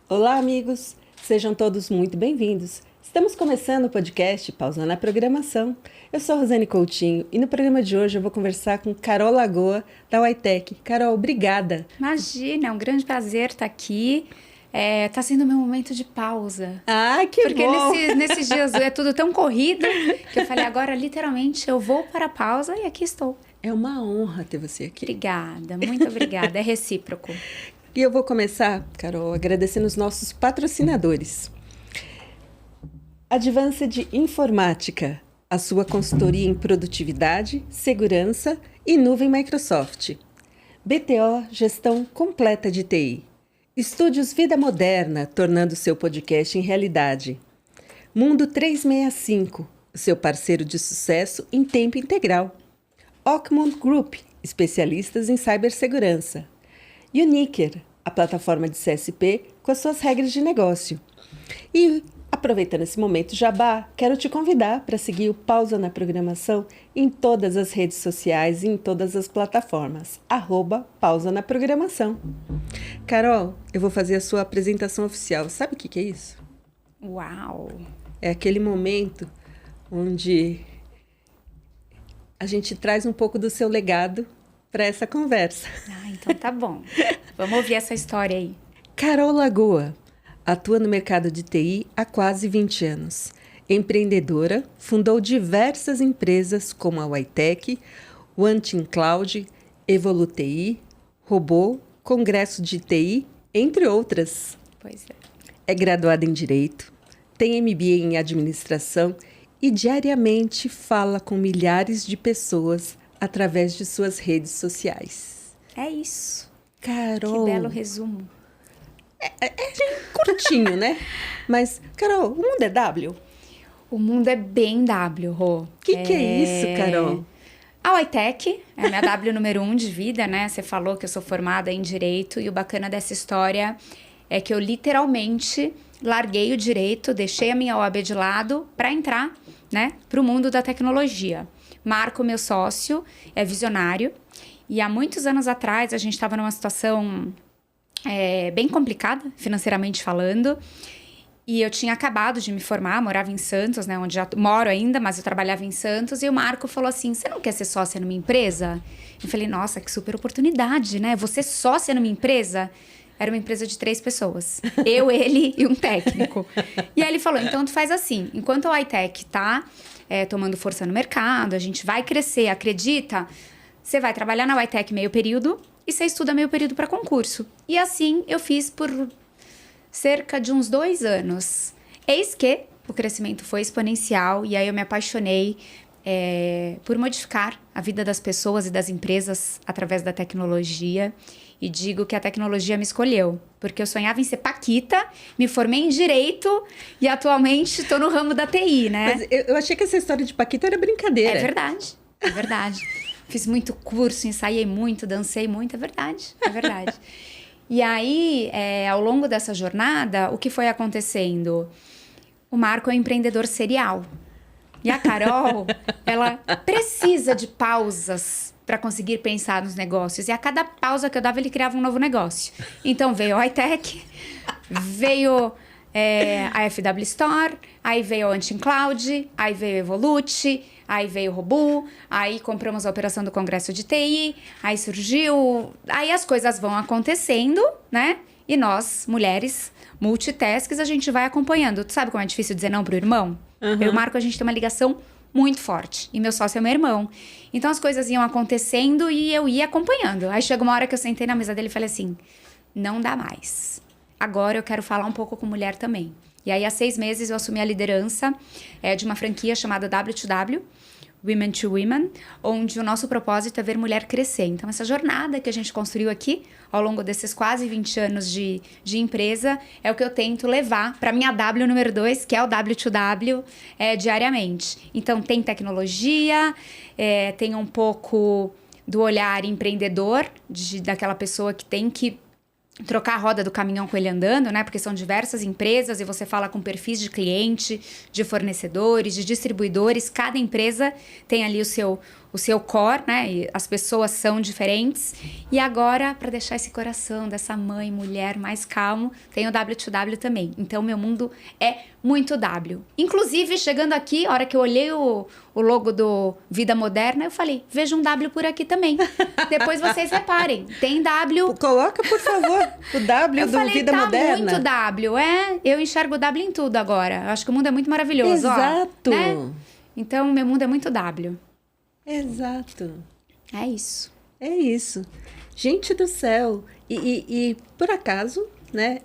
Olá, amigos! Sejam todos muito bem-vindos. Estamos começando o podcast Pausando a Programação. Eu sou Rosane Coutinho e no programa de hoje eu vou conversar com Carol Lagoa, da Witec. Carol, obrigada! Imagina, é um grande prazer estar aqui. Tá sendo o meu momento de pausa. Ah, que Porque bom! nesses dias é tudo tão corrido que eu falei, agora literalmente eu vou para a pausa e aqui estou. É uma honra ter você aqui. Obrigada, muito obrigada. É recíproco. E eu vou começar, Carol, agradecendo os nossos patrocinadores. Advanced Informática, a sua consultoria em produtividade, segurança e nuvem Microsoft. BTO, gestão completa de TI. Estúdios Vida Moderna, tornando seu podcast em realidade. Mundo 365, seu parceiro de sucesso em tempo integral. Ocmont Group, especialistas em cibersegurança. Uniker, a plataforma de CSP com as suas regras de negócio. E, aproveitando esse momento jabá, quero te convidar para seguir o Pausa na Programação em todas as redes sociais e em todas as plataformas. @Pausa na Programação. Carol, eu vou fazer a sua apresentação oficial. Sabe o que é isso? Uau! É aquele momento onde a gente traz um pouco do seu legado para essa conversa. Então tá bom. Vamos ouvir essa história aí. Carol Lagoa atua no mercado de TI há quase 20 anos. Empreendedora, fundou diversas empresas como a Witec, One Team Cloud, EvoluTI, Robô, Congresso de TI, entre outras. Pois é. É graduada em Direito, tem MBA em Administração e diariamente fala com milhares de pessoas através de suas redes sociais. É isso. Carol... Que belo resumo. É curtinho, né? Mas, Carol, o mundo é W? O mundo é bem W, Rô. O que é isso, Carol? A Witec é a minha W número 1 de vida, né? Você falou que eu sou formada em Direito e o bacana dessa história é que eu literalmente larguei o Direito, deixei a minha OAB de lado para entrar, né, para o mundo da tecnologia. Marco, meu sócio, é visionário e há muitos anos atrás a gente estava numa situação bem complicada, financeiramente falando. E eu tinha acabado de me formar, morava em Santos, né? Onde já moro ainda, mas eu trabalhava em Santos. E o Marco falou assim, você não quer ser sócia numa empresa? Eu falei, nossa, que super oportunidade, né? Você sócia numa empresa? Era uma empresa de 3 pessoas. Eu, ele e um técnico. E aí ele falou, então tu faz assim, enquanto a Witec tá tomando força no mercado, a gente vai crescer, acredita? Você vai trabalhar na Witec meio período e você estuda meio período para concurso. E assim eu fiz por cerca de uns 2 anos. Eis que o crescimento foi exponencial e aí eu me apaixonei por modificar a vida das pessoas e das empresas através da tecnologia. E digo que a tecnologia me escolheu, porque eu sonhava em ser paquita, me formei em Direito e atualmente estou no ramo da TI, né? Mas eu achei que essa história de paquita era brincadeira. É verdade, é verdade. Fiz muito curso, ensaiei muito, dancei muito, é verdade, é verdade. E aí, ao longo dessa jornada, o que foi acontecendo? O Marco é um empreendedor serial. E a Carol, ela precisa de pausas para conseguir pensar nos negócios. E a cada pausa que eu dava, ele criava um novo negócio. Então, veio a Witec, veio a FW Store, aí veio a One Team Cloud, aí veio a Evolute, aí veio o Robô, aí compramos a operação do Congresso de TI, aí surgiu... Aí as coisas vão acontecendo, né? E nós, mulheres, multitasks, a gente vai acompanhando. Tu sabe como é difícil dizer não pro irmão? Uhum. Eu e o Marco, a gente tem uma ligação muito forte. E meu sócio é meu irmão. Então, as coisas iam acontecendo e eu ia acompanhando. Aí, chegou uma hora que eu sentei na mesa dele e falei assim, não dá mais. Agora eu quero falar um pouco com mulher também. E aí, há 6 meses, eu assumi a liderança de uma franquia chamada W2W, Women to Women, onde o nosso propósito é ver mulher crescer. Então, essa jornada que a gente construiu aqui, ao longo desses quase 20 anos de empresa, é o que eu tento levar para minha W número 2, que é o W2W, diariamente. Então, tem tecnologia, tem um pouco do olhar empreendedor, daquela pessoa que tem que trocar a roda do caminhão com ele andando, né? Porque são diversas empresas e você fala com perfis de cliente, de fornecedores, de distribuidores. Cada empresa tem ali o seu core, né? E as pessoas são diferentes. E agora, para deixar esse coração dessa mãe, mulher mais calmo, tem o W2W também. Então, meu mundo é muito W. Inclusive, chegando aqui, a hora que eu olhei o logo do Vida Moderna, eu falei, veja um W por aqui também. Depois vocês reparem, tem W... Coloca, por favor, o W eu do falei, Vida tá Moderna. muito W. Eu enxergo W em tudo agora. Eu acho que o mundo é muito maravilhoso. Exato. Ó, né? Então, meu mundo é muito W. Exato. É isso. É isso. Gente do céu. E por acaso, né?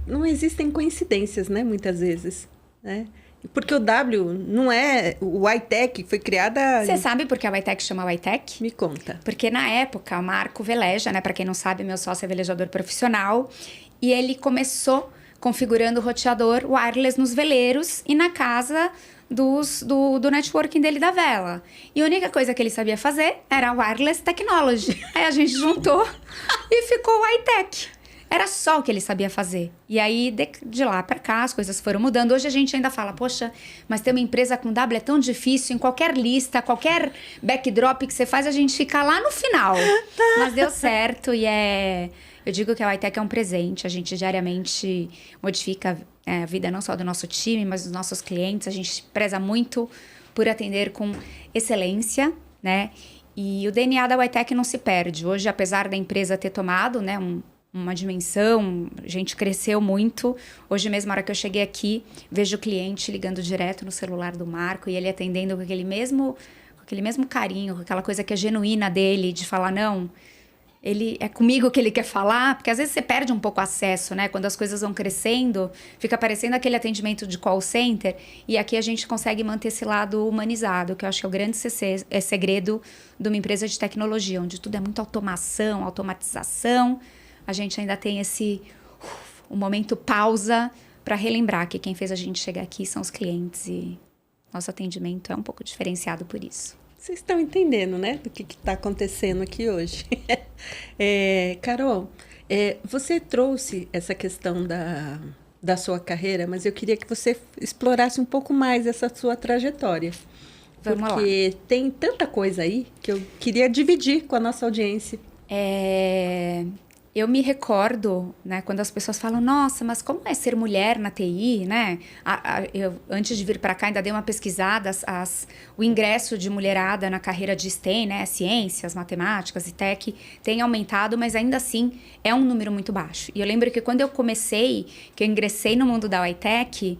Não existem coincidências, né? Muitas vezes, né? Porque o W não é... O iTech foi criada... Você sabe por que a iTech chama iTech? Me conta. Porque na época, o Marco veleja, né? Para quem não sabe, meu sócio é velejador profissional. E ele começou configurando o roteador wireless nos veleiros e na casa do networking dele da vela. E a única coisa que ele sabia fazer era wireless technology. Aí a gente juntou e ficou o iTech. Era só o que ele sabia fazer. E aí, de lá pra cá, as coisas foram mudando. Hoje a gente ainda fala, poxa, mas ter uma empresa com W é tão difícil. Em qualquer lista, qualquer backdrop que você faz, a gente fica lá no final. Mas deu certo e eu digo que a iTech é um presente. A gente diariamente modifica a vida não só do nosso time, mas dos nossos clientes. A gente preza muito por atender com excelência, né? E o DNA da iTech não se perde. Hoje, apesar da empresa ter tomado, né, uma dimensão, a gente cresceu muito. Hoje mesmo, na hora que eu cheguei aqui, vejo o cliente ligando direto no celular do Marco e ele atendendo com aquele mesmo carinho, com aquela coisa que é genuína dele, de falar, não, ele é comigo que ele quer falar, porque às vezes você perde um pouco o acesso, né? Quando as coisas vão crescendo, fica parecendo aquele atendimento de call center, e aqui a gente consegue manter esse lado humanizado, que eu acho que é o grande segredo de uma empresa de tecnologia, onde tudo é muita automação, automatização. A gente ainda tem um momento pausa para relembrar que quem fez a gente chegar aqui são os clientes e nosso atendimento é um pouco diferenciado por isso. Vocês estão entendendo, né? Do que está acontecendo aqui hoje. Carol, você trouxe essa questão da sua carreira, mas eu queria que você explorasse um pouco mais essa sua trajetória. Vamos lá. Porque tem tanta coisa aí que eu queria dividir com a nossa audiência. Eu me recordo, né, quando as pessoas falam, nossa, mas como é ser mulher na TI, né? Eu, antes de vir para cá, ainda dei uma pesquisada, o ingresso de mulherada na carreira de STEM, né, ciências, matemáticas e tech, tem aumentado, mas ainda assim é um número muito baixo. E eu lembro que quando eu ingressei no mundo da iTech,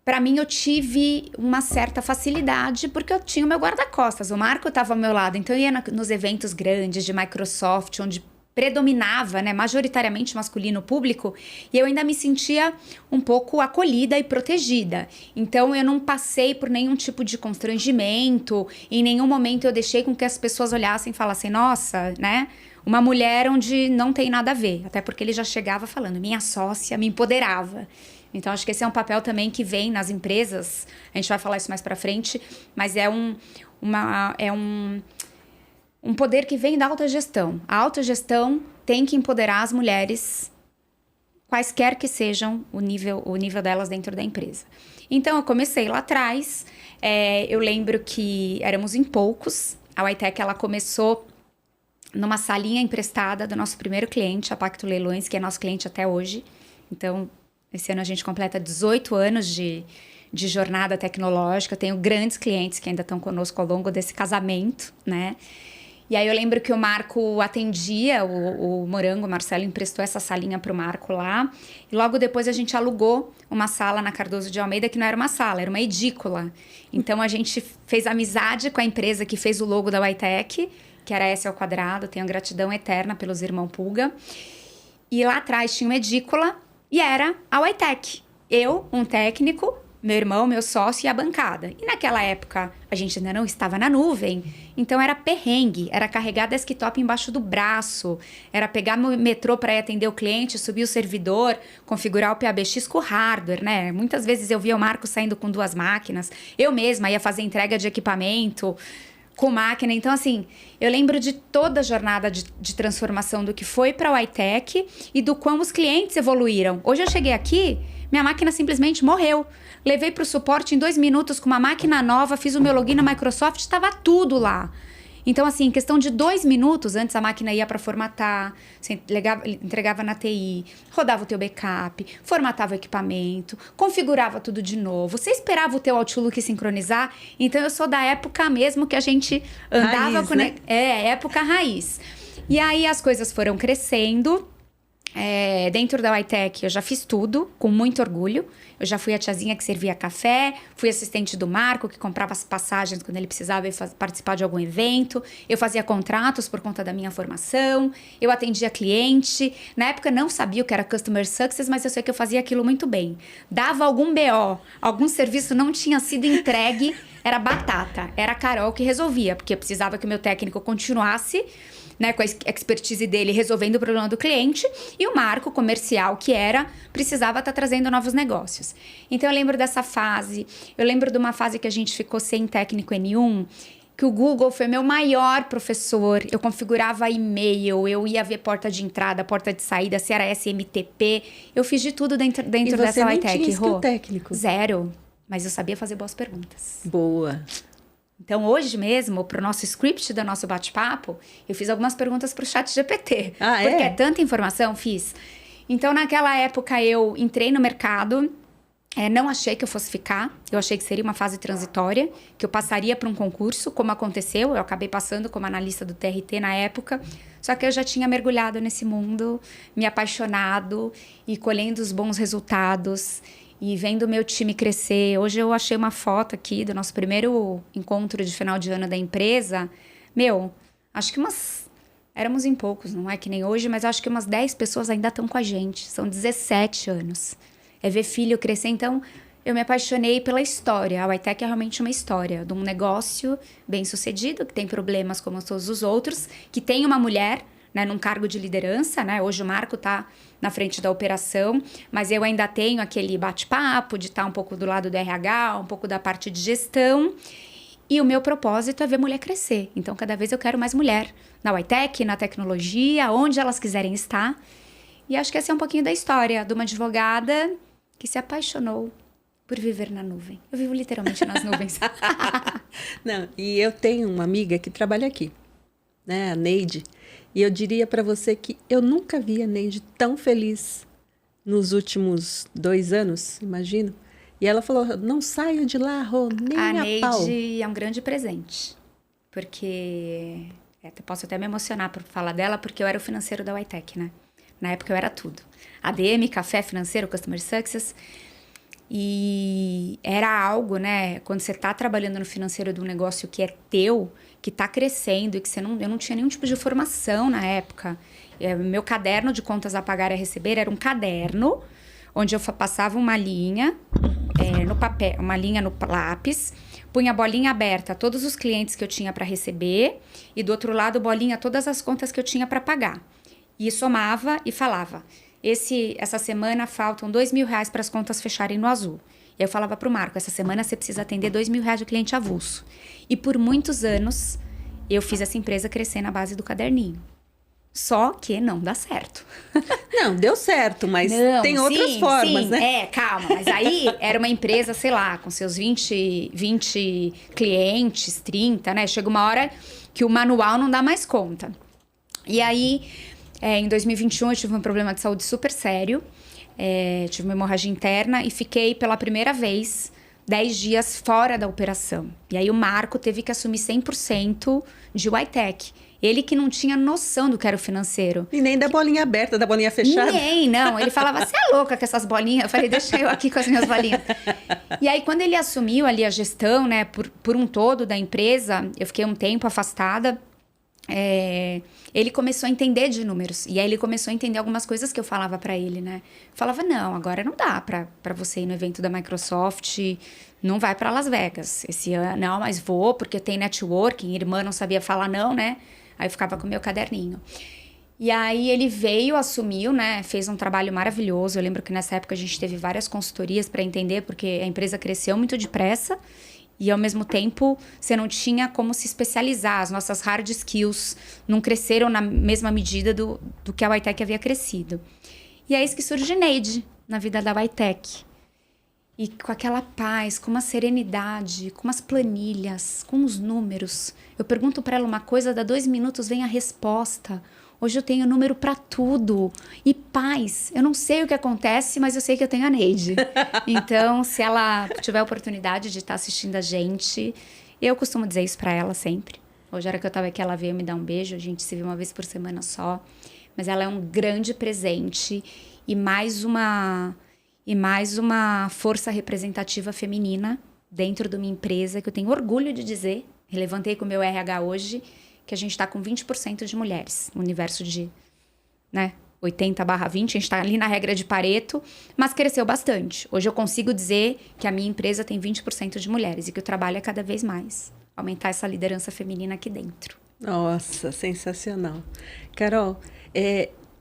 para mim, eu tive uma certa facilidade, porque eu tinha o meu guarda-costas. O Marco estava ao meu lado, então eu ia nos eventos grandes de Microsoft, onde predominava, né, majoritariamente masculino público, e eu ainda me sentia um pouco acolhida e protegida. Então, eu não passei por nenhum tipo de constrangimento, em nenhum momento eu deixei com que as pessoas olhassem e falassem, nossa, né, uma mulher onde não tem nada a ver. Até porque ele já chegava falando, minha sócia me empoderava. Então, acho que esse é um papel também que vem nas empresas, a gente vai falar isso mais pra frente, mas é um poder que vem da autogestão. A autogestão tem que empoderar as mulheres, quaisquer que sejam o nível delas dentro da empresa. Então, eu comecei lá atrás. Eu lembro que éramos em poucos. A iTech, ela começou numa salinha emprestada do nosso primeiro cliente, a Pacto Leilões, que é nosso cliente até hoje. Então, esse ano a gente completa 18 anos de jornada tecnológica. Tenho grandes clientes que ainda estão conosco ao longo desse casamento, né? E aí eu lembro que o Marco atendia, o Morango, o Marcelo, emprestou essa salinha para o Marco lá. E logo depois a gente alugou uma sala na Cardoso de Almeida, que não era uma sala, era uma edícula. Então a gente fez amizade com a empresa que fez o logo da iTech, que era S ao quadrado, tenho gratidão eterna pelos irmãos Pulga. E lá atrás tinha uma edícula e era a iTech. Eu, um técnico, meu irmão, meu sócio e a bancada. E naquela época, a gente ainda não estava na nuvem, então era perrengue, era carregar desktop embaixo do braço, era pegar o metrô para ir atender o cliente, subir o servidor, configurar o PABX com o hardware, né? Muitas vezes eu via o Marco saindo com 2 máquinas, eu mesma ia fazer entrega de equipamento com máquina. Então, assim, eu lembro de toda a jornada de transformação do que foi para o iTech e do quão os clientes evoluíram. Hoje eu cheguei aqui, Minha máquina simplesmente morreu. Levei para o suporte em 2 minutos com uma máquina nova, fiz o meu login na Microsoft, estava tudo lá. Então, assim, em questão de 2 minutos, antes a máquina ia para formatar, você entregava na TI, rodava o teu backup, formatava o equipamento, configurava tudo de novo. Você esperava o teu Outlook sincronizar? Então, eu sou da época mesmo que a gente andava... Raiz, né? Época raiz. E aí, as coisas foram crescendo. Dentro da Witec eu já fiz tudo, com muito orgulho. Eu já fui a tiazinha que servia café, fui assistente do Marco, que comprava as passagens quando ele precisava participar de algum evento. Eu fazia contratos por conta da minha formação, eu atendia cliente. Na época não sabia o que era Customer Success, mas eu sei que eu fazia aquilo muito bem. Dava algum BO, algum serviço não tinha sido entregue, era batata. Era a Carol que resolvia, porque eu precisava que o meu técnico continuasse, né, com a expertise dele resolvendo o problema do cliente, e o Marco comercial precisava estar trazendo novos negócios. Então eu lembro dessa fase, eu lembro de uma fase que a gente ficou sem técnico N1, que o Google foi meu maior professor, eu configurava e-mail, eu ia ver porta de entrada, porta de saída, se era SMTP, eu fiz de tudo dentro dessa Witec. E você não tinha skill técnico? 0, mas eu sabia fazer boas perguntas. Boa. Então, hoje mesmo, para o nosso script do nosso bate-papo, eu fiz algumas perguntas para o ChatGPT. Porque é tanta informação, fiz. Então, naquela época, eu entrei no mercado, não achei que eu fosse ficar. Eu achei que seria uma fase transitória, que eu passaria para um concurso, como aconteceu. Eu acabei passando como analista do TRT na época. Só que eu já tinha mergulhado nesse mundo, me apaixonado e colhendo os bons resultados e vendo o meu time crescer. Hoje eu achei uma foto aqui do nosso primeiro encontro de final de ano da empresa. Acho que éramos em poucos, não é que nem hoje, mas acho que umas 10 pessoas ainda estão com a gente. São 17 anos. É ver filho crescer. Então, eu me apaixonei pela história. A Witec é realmente uma história de um negócio bem-sucedido, que tem problemas como todos os outros, que tem uma mulher, né, num cargo de liderança, né? Hoje o Marco está na frente da operação, mas eu ainda tenho aquele bate-papo de estar um pouco do lado do RH, um pouco da parte de gestão. E o meu propósito é ver mulher crescer. Então, cada vez eu quero mais mulher na Witec, na tecnologia, onde elas quiserem estar. E acho que essa é um pouquinho da história de uma advogada que se apaixonou por viver na nuvem. Eu vivo literalmente nas nuvens. Não, e eu tenho uma amiga que trabalha aqui, né, a Neide. E eu diria para você que eu nunca vi a Neide tão feliz nos últimos 2 anos, imagino. E ela falou, não saio de lá, Rô, nem a pau. A Neide é um grande presente. Porque... posso até me emocionar por falar dela, porque eu era o financeiro da Witec, né? Na época eu era tudo. ADM, café, financeiro, Customer Success. E era algo, né? Quando você está trabalhando no financeiro de um negócio que é teu, que está crescendo e que eu não tinha nenhum tipo de formação na época. Meu caderno de contas a pagar e a receber era um caderno onde eu passava uma linha no papel, uma linha no lápis, punha a bolinha aberta todos os clientes que eu tinha para receber e do outro lado bolinha todas as contas que eu tinha para pagar. E somava e falava, essa semana faltam R$2.000 para as contas fecharem no azul. E eu falava para o Marco, essa semana você precisa atender R$2.000 de cliente avulso. E por muitos anos, eu fiz essa empresa crescer na base do caderninho. Só que não dá certo. Não, deu certo, mas tem outras formas, né? Calma. Mas aí era uma empresa, sei lá, com seus 20 clientes, 30, né? Chega uma hora que o manual não dá mais conta. E aí, em 2021, eu tive um problema de saúde super sério. Tive uma hemorragia interna e fiquei pela primeira vez 10 dias fora da operação. E aí o Marco teve que assumir 100% de Witec. Ele que não tinha noção do que era o financeiro. E nem da bolinha aberta, da bolinha fechada. Nem, não. Ele falava, você é louca com essas bolinhas? Eu falei, deixa eu aqui com as minhas bolinhas. E aí, quando ele assumiu ali a gestão, né, por um todo da empresa, eu fiquei um tempo afastada. Ele começou a entender de números. E aí, ele começou a entender algumas coisas que eu falava pra ele, né? Eu falava, não, agora não dá pra você ir no evento da Microsoft, não vai pra Las Vegas. Esse ano, não, mas vou, porque tem networking, irmã não sabia falar não, né? Aí eu ficava com o meu caderninho. E aí ele veio, assumiu, né? Fez um trabalho maravilhoso. Eu lembro que nessa época a gente teve várias consultorias para entender, porque a empresa cresceu muito depressa. E ao mesmo tempo, você não tinha como se especializar. As nossas hard skills não cresceram na mesma medida do que a Witec havia crescido. E é isso que surge Neide. na vida da Whitec. E com aquela paz, com uma serenidade, com umas planilhas, com os números. Eu pergunto para ela uma coisa, dá 2 minutos, vem a resposta. Hoje eu tenho número para tudo. E paz. Eu não sei o que acontece, mas eu sei que eu tenho a Neide. Então, se ela tiver a oportunidade de estar assistindo a gente, eu costumo dizer isso para ela sempre. Hoje, a hora que eu estava aqui, ela veio me dar um beijo. A gente se vê uma vez por semana só. Mas ela é um grande presente e mais uma força representativa feminina dentro da minha empresa, que eu tenho orgulho de dizer. Levantei com o meu RH hoje, que a gente está com 20% de mulheres no universo de 80/20. A gente está ali na regra de Pareto, mas cresceu bastante. Hoje eu consigo dizer que a minha empresa tem 20% de mulheres e que o trabalho é cada vez mais aumentar essa liderança feminina aqui dentro. Nossa, sensacional. Carol,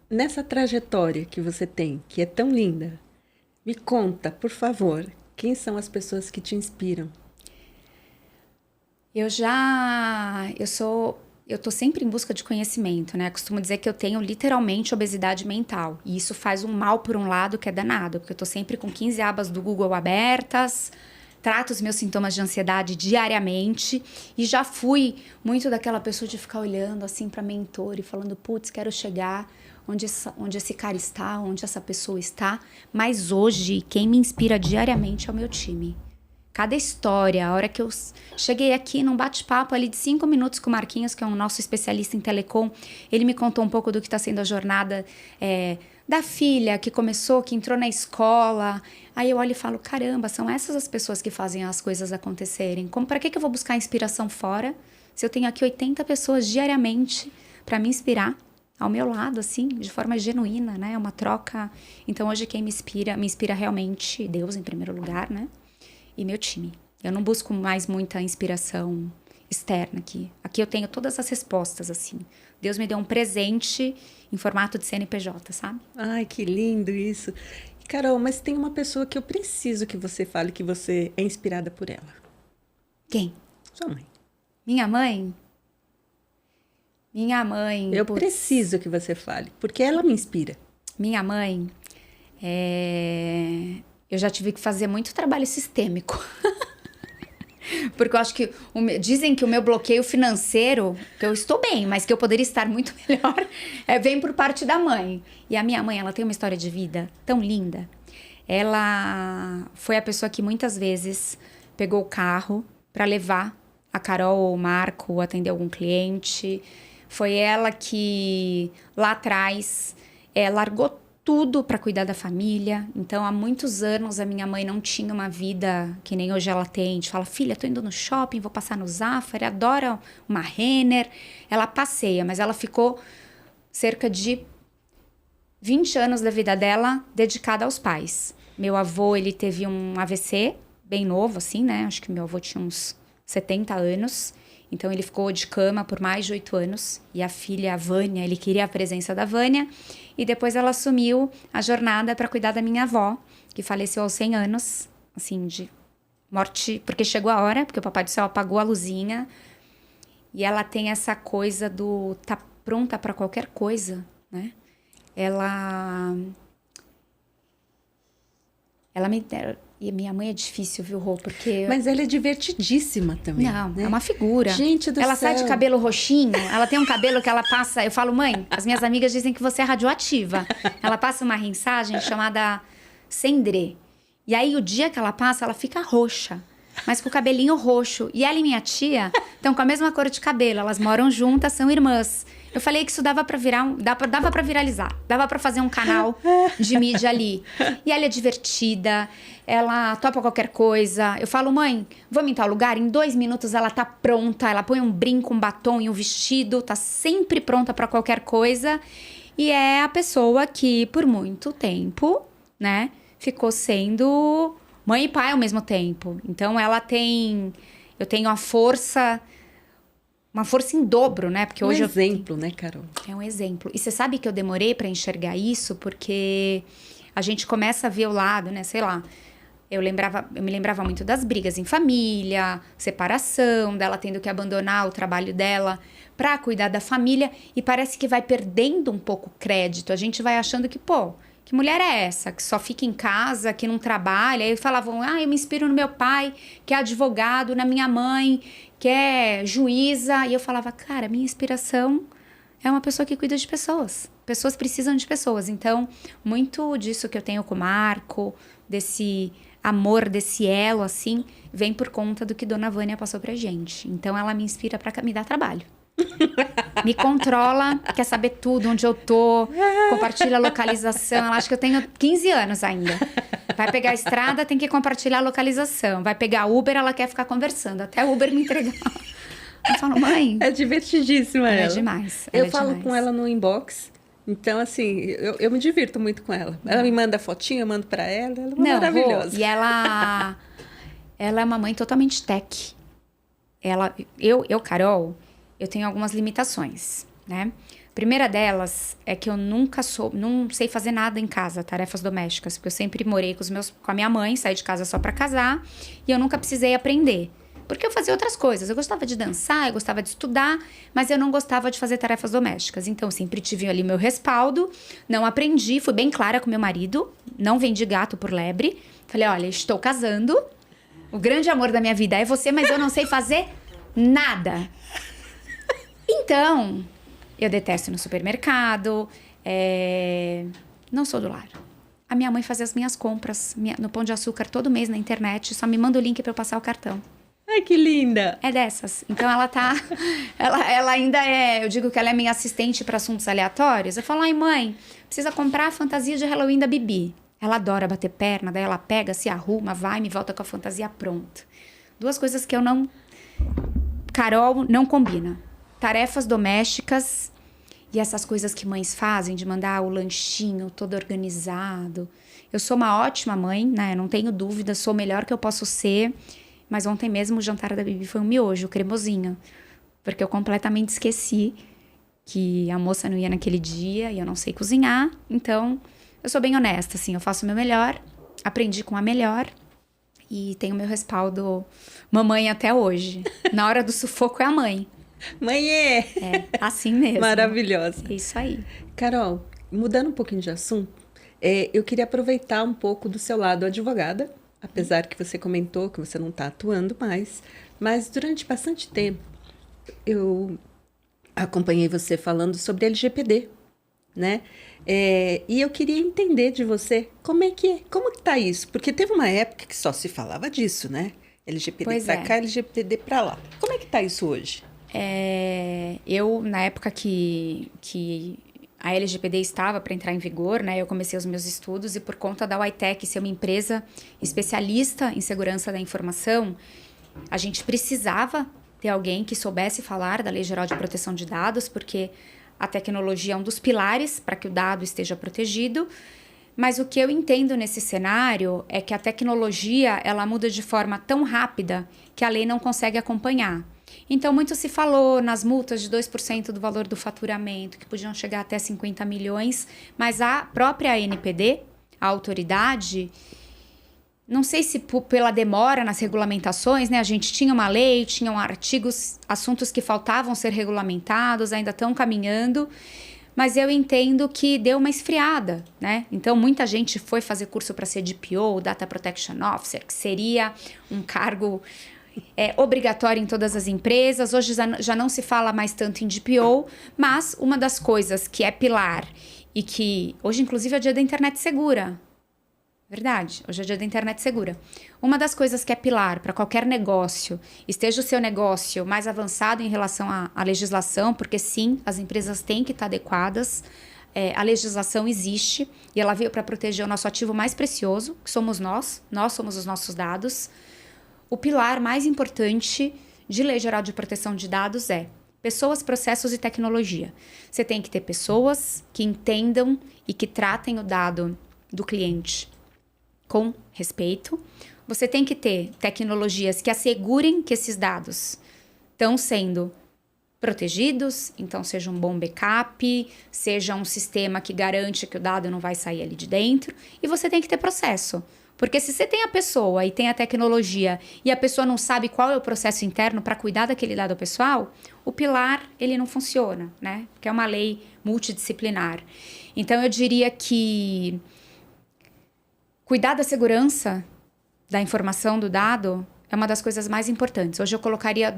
nessa trajetória que você tem, que é tão linda, me conta, por favor, quem são as pessoas que te inspiram? Eu tô sempre em busca de conhecimento, né? Eu costumo dizer que eu tenho literalmente obesidade mental. E isso faz um mal por um lado que é danado, porque eu tô sempre com 15 abas do Google abertas, trato os meus sintomas de ansiedade diariamente e já fui muito daquela pessoa de ficar olhando assim para mentor e falando, putz, quero chegar onde esse cara está, onde essa pessoa está. Mas hoje, quem me inspira diariamente é o meu time. Cada história, a hora que eu cheguei aqui num bate-papo ali de 5 minutos com o Marquinhos, que é um nosso especialista em telecom, ele me contou um pouco do que está sendo a jornada da filha que começou, que entrou na escola. Aí eu olho e falo, caramba, são essas as pessoas que fazem as coisas acontecerem. Para que eu vou buscar inspiração fora, se eu tenho aqui 80 pessoas diariamente para me inspirar ao meu lado, assim, de forma genuína, né? É uma troca. Então hoje quem me inspira realmente Deus em primeiro lugar, né? E meu time. Eu não busco mais muita inspiração externa aqui. Aqui eu tenho todas as respostas, assim. Deus me deu um presente em formato de CNPJ, sabe? Ai, que lindo isso. Carol, mas tem uma pessoa que eu preciso que você fale que você é inspirada por ela. Quem? Sua mãe. Minha mãe? Minha mãe... Eu preciso que você fale, porque ela me inspira. Minha mãe Eu já tive que fazer muito trabalho sistêmico. Porque eu acho que... Dizem que o meu bloqueio financeiro, que eu estou bem, mas que eu poderia estar muito melhor, vem por parte da mãe. E a minha mãe, ela tem uma história de vida tão linda. Ela foi a pessoa que muitas vezes pegou o carro para levar a Carol ou o Marco atender algum cliente. Foi ela que, lá atrás, largou tudo para cuidar da família. Então, há muitos anos, a minha mãe não tinha uma vida que nem hoje ela tem. A gente fala, filha, tô indo no shopping, vou passar no Zafari, adora uma Renner. Ela passeia, mas ela ficou cerca de 20 anos da vida dela dedicada aos pais. Meu avô, ele teve um AVC, bem novo, assim, né? Acho que meu avô tinha uns 70 anos. Então, ele ficou de cama por mais de 8 anos. E a filha, a Vânia, ele queria a presença da Vânia. E depois ela assumiu a jornada para cuidar da minha avó, que faleceu aos 100 anos, assim, de morte, porque chegou a hora, porque o Papai do Céu apagou a luzinha. E ela tem essa coisa do tá pronta para qualquer coisa, né? Ela me... E minha mãe é difícil, viu, Rô? Porque... Mas ela é divertidíssima também. Não, né? É uma figura. Gente do ela céu. sai de cabelo roxinho, ela tem um cabelo que ela passa... Eu falo, mãe, as minhas amigas dizem que você é radioativa. Ela passa uma rinsagem chamada Cendré. E aí, o dia que ela passa, ela fica roxa. Mas com o cabelinho roxo. E ela e minha tia estão com a mesma cor de cabelo. Elas moram juntas, são irmãs. Eu falei que isso dava pra dava pra viralizar. Dava pra fazer um canal de mídia ali. E ela é divertida, ela topa qualquer coisa. Eu falo, mãe, vamos em tal lugar? Em 2 minutos ela tá pronta. Ela põe um brinco, um batom e um vestido. Tá sempre pronta pra qualquer coisa. E é a pessoa que, por muito tempo, né, ficou sendo mãe e pai ao mesmo tempo. Então, ela tem... Eu tenho a força... Uma força em dobro, né? Porque hoje exemplo, né, Carol? É um exemplo. E você sabe que eu demorei para enxergar isso porque a gente começa a ver o lado, né? Sei lá, eu me lembrava muito das brigas em família, separação, dela tendo que abandonar o trabalho dela para cuidar da família e parece que vai perdendo um pouco o crédito. A gente vai achando que, pô, Que mulher é essa? Que só fica em casa, que não trabalha? Aí falavam, eu me inspiro no meu pai, que é advogado, na minha mãe, que é juíza. E eu falava, cara, minha inspiração é uma pessoa que cuida de pessoas. Pessoas precisam de pessoas. Então, muito disso que eu tenho com o Marco, desse amor, desse elo, assim, vem por conta do que Dona Vânia passou pra gente. Então, ela me inspira pra me dar trabalho. Me controla, quer saber tudo, onde eu tô, compartilha a localização. Ela acha que eu tenho 15 anos ainda. Vai pegar a estrada, tem que compartilhar a localização. Vai pegar Uber, ela quer ficar conversando, até o Uber me entregar. Eu falo, mãe... É divertidíssima ela. É demais. Eu falo com ela no inbox. Então, assim, eu me divirto muito com ela. Ela me manda fotinha, eu mando pra ela. Ela é maravilhosa. E ela é uma mãe totalmente tech. Carol, eu tenho algumas limitações, né? A primeira delas é que eu não sei fazer nada em casa, tarefas domésticas. Porque eu sempre morei com a minha mãe, saí de casa só pra casar. E eu nunca precisei aprender. Porque eu fazia outras coisas. Eu gostava de dançar, eu gostava de estudar, mas eu não gostava de fazer tarefas domésticas. Então, sempre tive ali meu respaldo, não aprendi, fui bem clara com meu marido, não vendi gato por lebre. Falei, olha, estou casando, o grande amor da minha vida é você, mas eu não sei fazer nada. Então, eu detesto ir no supermercado, não sou do lar. A minha mãe fazia as minhas compras no Pão de Açúcar todo mês na internet, só me manda o link para eu passar o cartão. Ai, que linda! É dessas. Então, ela ainda eu digo que ela é minha assistente para assuntos aleatórios. Eu falo, mãe, precisa comprar a fantasia de Halloween da Bibi. Ela adora bater perna, daí ela pega, se arruma, vai e me volta com a fantasia pronta. 2 coisas que eu não... Carol, não combina. Tarefas domésticas e essas coisas que mães fazem, de mandar o lanchinho todo organizado. Eu sou uma ótima mãe, né? Não tenho dúvida, sou o melhor que eu posso ser... Mas ontem mesmo o jantar da Bibi foi um miojo, cremosinho. Porque eu completamente esqueci que a moça não ia naquele dia e eu não sei cozinhar. Então, eu sou bem honesta, assim. Eu faço o meu melhor, aprendi com a melhor e tenho meu respaldo mamãe até hoje. Na hora do sufoco é a mãe. Mãe é! É, assim mesmo. Maravilhosa. É isso aí. Carol, mudando um pouquinho de assunto, eu queria aproveitar um pouco do seu lado advogada. Apesar que você comentou que você não está atuando mais, mas durante bastante tempo eu acompanhei você falando sobre LGPD, né? E eu queria entender de você como que tá isso? Porque teve uma época que só se falava disso, né? LGPD para cá, LGPD para lá. Como é que tá isso hoje? Eu, na época que a LGPD estava para entrar em vigor, né? Eu comecei os meus estudos e por conta da WITEC ser uma empresa especialista em segurança da informação, a gente precisava ter alguém que soubesse falar da Lei Geral de Proteção de Dados, porque a tecnologia é um dos pilares para que o dado esteja protegido. Mas o que eu entendo nesse cenário é que a tecnologia ela muda de forma tão rápida que a lei não consegue acompanhar. Então, muito se falou nas multas de 2% do valor do faturamento, que podiam chegar até 50 milhões, mas a própria ANPD, a autoridade, não sei se pela demora nas regulamentações, né? A gente tinha uma lei, tinham artigos, assuntos que faltavam ser regulamentados, ainda estão caminhando, mas eu entendo que deu uma esfriada, né? Então, muita gente foi fazer curso para ser DPO, Data Protection Officer, que seria um cargo... obrigatório em todas as empresas. Hoje já não se fala mais tanto em DPO, mas uma das coisas que é pilar e que... Hoje, inclusive, é o dia da internet segura. Verdade, hoje é o dia da internet segura. Uma das coisas que é pilar para qualquer negócio, esteja o seu negócio mais avançado em relação à legislação, porque sim, as empresas têm que estar adequadas. A legislação existe e ela veio para proteger o nosso ativo mais precioso, que somos nós somos os nossos dados. O pilar mais importante de Lei Geral de Proteção de Dados é pessoas, processos e tecnologia. Você tem que ter pessoas que entendam e que tratem o dado do cliente com respeito. Você tem que ter tecnologias que assegurem que esses dados estão sendo protegidos, então seja um bom backup, seja um sistema que garante que o dado não vai sair ali de dentro. E você tem que ter processo. Porque se você tem a pessoa e tem a tecnologia e a pessoa não sabe qual é o processo interno para cuidar daquele dado pessoal, o pilar, ele não funciona, né? Porque é uma lei multidisciplinar. Então, eu diria que Cuidar da segurança da informação do dado é uma das coisas mais importantes. Hoje eu colocaria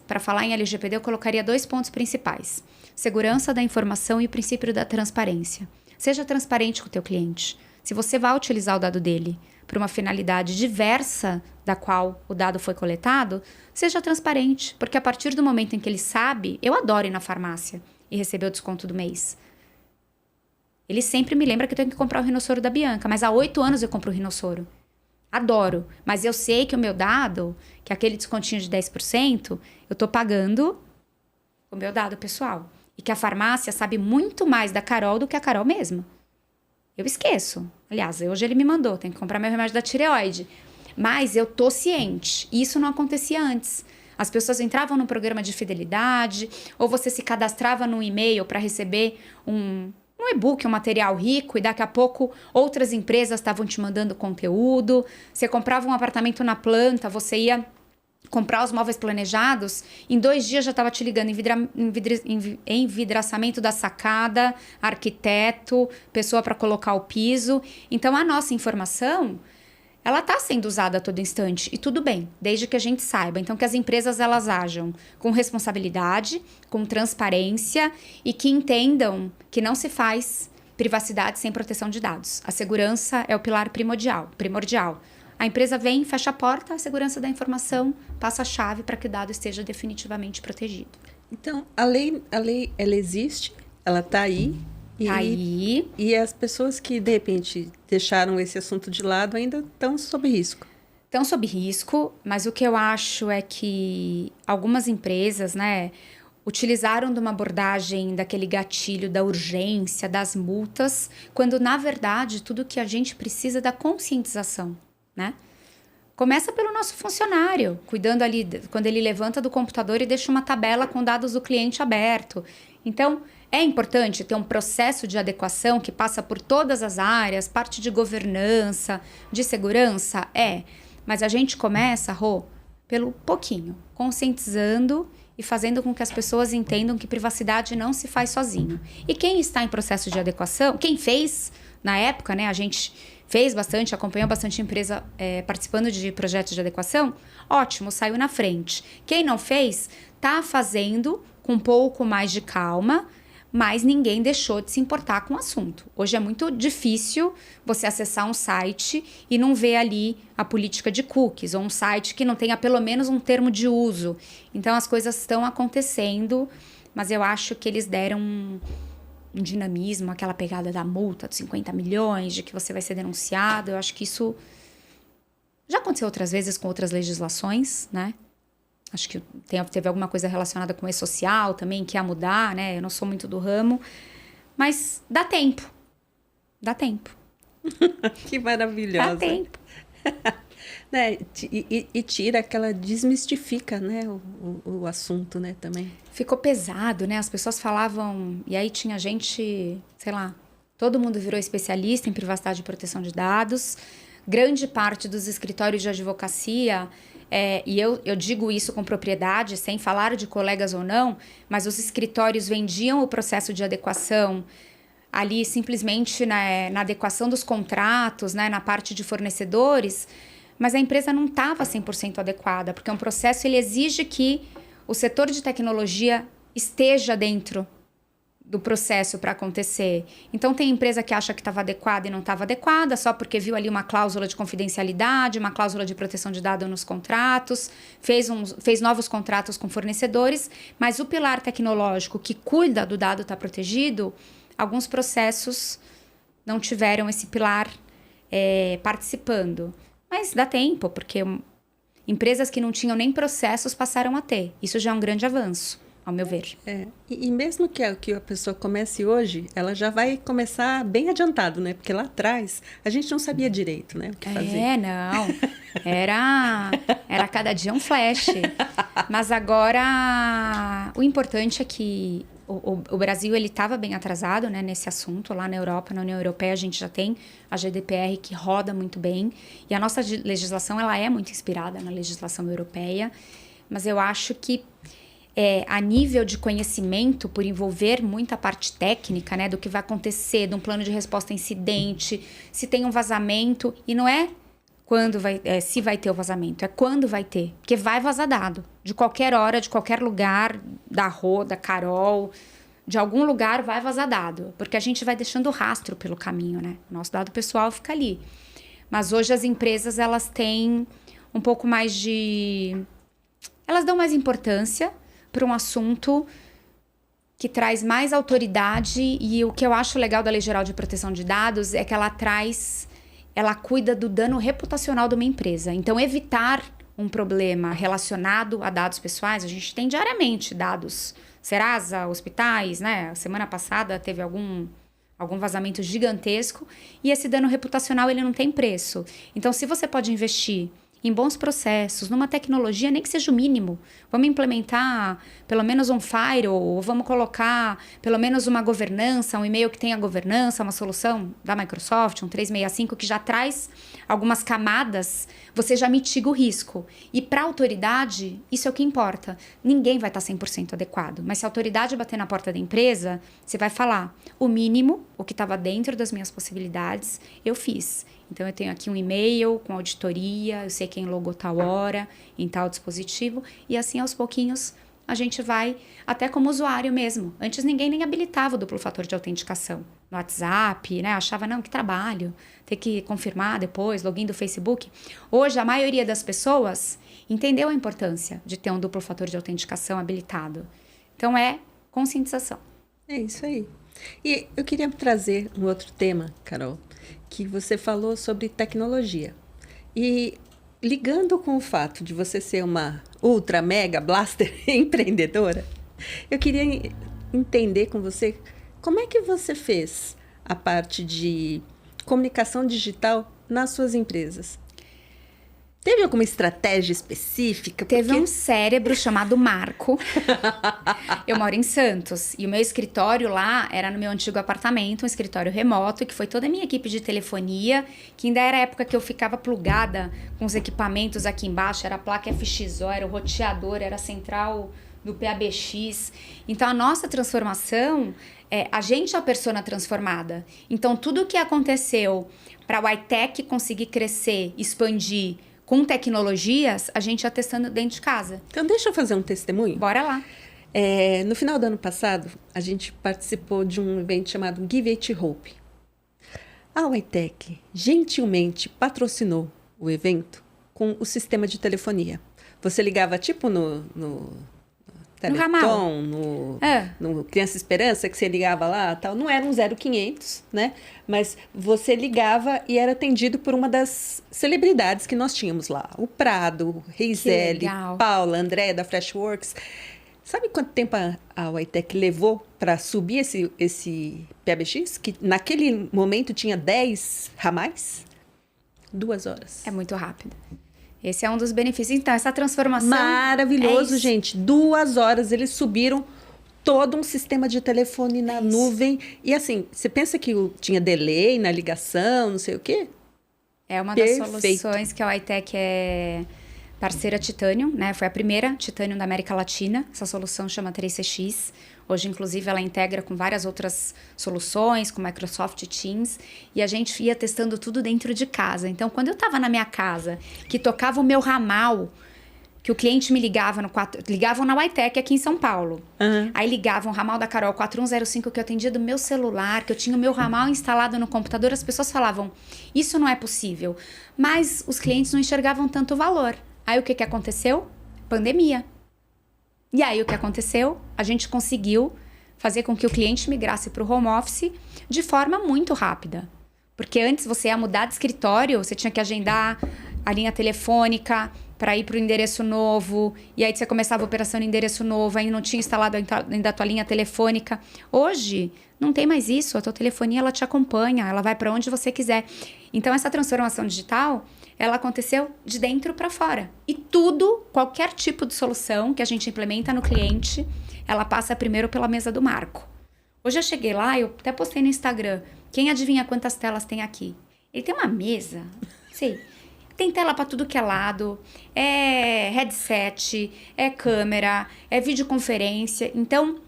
para falar em LGPD, eu colocaria 2 pontos principais. Segurança da informação e o princípio da transparência. Seja transparente com o teu cliente. Se você vai utilizar o dado dele para uma finalidade diversa da qual o dado foi coletado, seja transparente. Porque a partir do momento em que ele sabe, eu adoro ir na farmácia e receber o desconto do mês. Ele sempre me lembra que eu tenho que comprar o rinossoro da Bianca, mas há 8 anos eu compro o rinossoro. Adoro, mas eu sei que o meu dado, que é aquele descontinho de 10%, eu estou pagando o meu dado pessoal. E que a farmácia sabe muito mais da Carol do que a Carol mesma. Eu esqueço. Aliás, hoje ele me mandou, tem que comprar meu remédio da tireoide. Mas eu tô ciente. E isso não acontecia antes. As pessoas entravam no programa de fidelidade, ou você se cadastrava num e-mail para receber um e-book, um material rico, e daqui a pouco outras empresas estavam te mandando conteúdo. Você comprava um apartamento na planta, você ia comprar os móveis planejados, em 2 dias já estava te ligando envidraçamento da sacada, arquiteto, pessoa para colocar o piso. Então, a nossa informação, ela está sendo usada a todo instante. E tudo bem, desde que a gente saiba. Então, que as empresas elas ajam com responsabilidade, com transparência e que entendam que não se faz privacidade sem proteção de dados. A segurança é o pilar primordial. A empresa vem, fecha a porta, a segurança da informação passa a chave para que o dado esteja definitivamente protegido. Então, a lei ela existe, ela está aí. E as pessoas que, de repente, deixaram esse assunto de lado ainda estão sob risco. Estão sob risco, mas o que eu acho é que algumas empresas, né, utilizaram de uma abordagem daquele gatilho da urgência, das multas, quando, na verdade, tudo que a gente precisa é da conscientização. Né? Começa pelo nosso funcionário, cuidando ali, quando ele levanta do computador e deixa uma tabela com dados do cliente aberto. Então, é importante ter um processo de adequação que passa por todas as áreas, parte de governança, de segurança, mas a gente começa, Rô, pelo pouquinho, conscientizando e fazendo com que as pessoas entendam que privacidade não se faz sozinho. E quem está em processo de adequação, quem fez, na época, né, a gente fez bastante, acompanhou bastante empresa participando de projetos de adequação, ótimo, saiu na frente. Quem não fez, está fazendo com um pouco mais de calma, mas ninguém deixou de se importar com o assunto. Hoje é muito difícil você acessar um site e não ver ali a política de cookies, ou um site que não tenha pelo menos um termo de uso. Então, as coisas estão acontecendo, mas eu acho que eles deram um dinamismo, aquela pegada da multa de 50 milhões, de que você vai ser denunciado. Eu acho que isso já aconteceu outras vezes com outras legislações, né? Acho que teve alguma coisa relacionada com o e-social também, que ia mudar, né? Eu não sou muito do ramo, mas dá tempo. Dá tempo. Que maravilhosa. Dá tempo. Né? E tira aquela, desmistifica, né, o assunto, né, também. Ficou pesado, né? As pessoas falavam, e aí tinha gente, sei lá, todo mundo virou especialista em privacidade e proteção de dados. Grande parte dos escritórios de advocacia, e eu digo isso com propriedade, sem falar de colegas ou não, mas os escritórios vendiam o processo de adequação ali simplesmente na adequação dos contratos, né, na parte de fornecedores, mas a empresa não estava 100% adequada, porque um processo ele exige que o setor de tecnologia esteja dentro do processo para acontecer. Então, tem empresa que acha que estava adequada e não estava adequada, só porque viu ali uma cláusula de confidencialidade, uma cláusula de proteção de dados nos contratos, fez novos contratos com fornecedores, mas o pilar tecnológico que cuida do dado estar protegido, alguns processos não tiveram esse pilar participando. Mas dá tempo, porque empresas que não tinham nem processos passaram a ter. Isso já é um grande avanço, ao meu ver. E mesmo que a pessoa comece hoje, ela já vai começar bem adiantado, né? Porque lá atrás a gente não sabia direito, né, o que fazer. Não. Era cada dia um flash. Mas agora, o importante é que o Brasil ele estava bem atrasado, né, nesse assunto. Lá na Europa, na União Europeia, a gente já tem a GDPR que roda muito bem. E a nossa legislação ela é muito inspirada na legislação europeia. Mas eu acho que a nível de conhecimento, por envolver muita parte técnica, né? Do que vai acontecer, de um plano de resposta a incidente, se tem um vazamento. E não é quando se vai ter o vazamento, é quando vai ter. Porque vai vazar dado. De qualquer hora, de qualquer lugar, da Rô, da Carol, de algum lugar vai vazar dado. Porque a gente vai deixando rastro pelo caminho, né? O nosso dado pessoal fica ali. Mas hoje as empresas, elas têm um pouco mais de... Elas dão mais importância para um assunto que traz mais autoridade. E o que eu acho legal da Lei Geral de Proteção de Dados é que ela cuida do dano reputacional de uma empresa. Então, evitar um problema relacionado a dados pessoais, a gente tem diariamente dados Serasa, hospitais, né? Semana passada teve algum vazamento gigantesco e esse dano reputacional, ele não tem preço. Então, se você pode investir em bons processos, numa tecnologia, nem que seja o mínimo. Vamos implementar pelo menos um firewall, ou vamos colocar pelo menos uma governança, um e-mail que tenha governança, uma solução da Microsoft, um 365, que já traz algumas camadas, você já mitiga o risco. E para a autoridade, isso é o que importa. Ninguém vai estar 100% adequado, mas se a autoridade bater na porta da empresa, você vai falar, o mínimo, o que estava dentro das minhas possibilidades, eu fiz. Então, eu tenho aqui um e-mail com auditoria, eu sei quem logou tal hora, em tal dispositivo, e assim, aos pouquinhos, a gente vai, até como usuário mesmo. Antes, ninguém nem habilitava o duplo fator de autenticação no WhatsApp, né? Achava, não, que trabalho, ter que confirmar depois, login do Facebook. Hoje, a maioria das pessoas entendeu a importância de ter um duplo fator de autenticação habilitado. Então, é conscientização. É isso aí. E eu queria trazer um outro tema, Carol, que você falou sobre tecnologia. E ligando com o fato de você ser uma ultra, mega, blaster empreendedora, eu queria entender com você como é que você fez a parte de comunicação digital nas suas empresas. Teve alguma estratégia específica? Teve um cérebro chamado Marco. Eu moro em Santos. E o meu escritório lá era no meu antigo apartamento, um escritório remoto, que foi toda a minha equipe de telefonia, que ainda era a época que eu ficava plugada com os equipamentos aqui embaixo. Era a placa FXO, era o roteador, era a central do PABX. Então, a nossa transformação, a gente é a persona transformada. Então, tudo o que aconteceu para o iTech conseguir crescer, expandir, com tecnologias, a gente ia testando dentro de casa. Então, deixa eu fazer um testemunho. Bora lá. No final do ano passado, a gente participou de um evento chamado Give It Hope. A Whitec gentilmente patrocinou o evento com o sistema de telefonia. Você ligava tipo no Teleton, no Criança Esperança, que você ligava lá, tal. Não era um 0500, né? Mas você ligava e era atendido por uma das celebridades que nós tínhamos lá. O Prado, Reisele, Paula, André, da Freshworks. Sabe quanto tempo a Whitec levou para subir esse PABX? Que naquele momento tinha 10 ramais? 2 horas. É muito rápido. Esse é um dos benefícios. Então, essa transformação... Maravilhoso, gente. 2 horas eles subiram todo um sistema de telefone na nuvem. E assim, você pensa que tinha delay na ligação, não sei o quê? É uma das soluções que a Whitec é parceira Titanium, né? Foi a primeira Titanium da América Latina. Essa solução chama 3CX. Hoje, inclusive, ela integra com várias outras soluções, com Microsoft Teams. E a gente ia testando tudo dentro de casa. Então, quando eu estava na minha casa, que tocava o meu ramal, que o cliente me ligava ligavam na Whitec aqui em São Paulo. Uhum. Aí ligavam o ramal da Carol 4105, que eu atendia do meu celular, que eu tinha o meu ramal instalado no computador. As pessoas falavam, isso não é possível. Mas os clientes não enxergavam tanto valor. Aí o que aconteceu? Pandemia. E aí, o que aconteceu? A gente conseguiu fazer com que o cliente migrasse para o home office de forma muito rápida. Porque antes você ia mudar de escritório, você tinha que agendar a linha telefônica para ir para o endereço novo. E aí você começava a operação no endereço novo, aí não tinha instalado ainda a tua linha telefônica. Hoje, não tem mais isso. A tua telefonia, ela te acompanha, ela vai para onde você quiser. Então, essa transformação digital... ela aconteceu de dentro para fora. E tudo, qualquer tipo de solução que a gente implementa no cliente, ela passa primeiro pela mesa do Marco. Hoje eu cheguei lá, eu até postei no Instagram. Quem adivinha quantas telas tem aqui? Ele tem uma mesa, sei, tem tela para tudo que é lado, é headset, é câmera, é videoconferência. Então,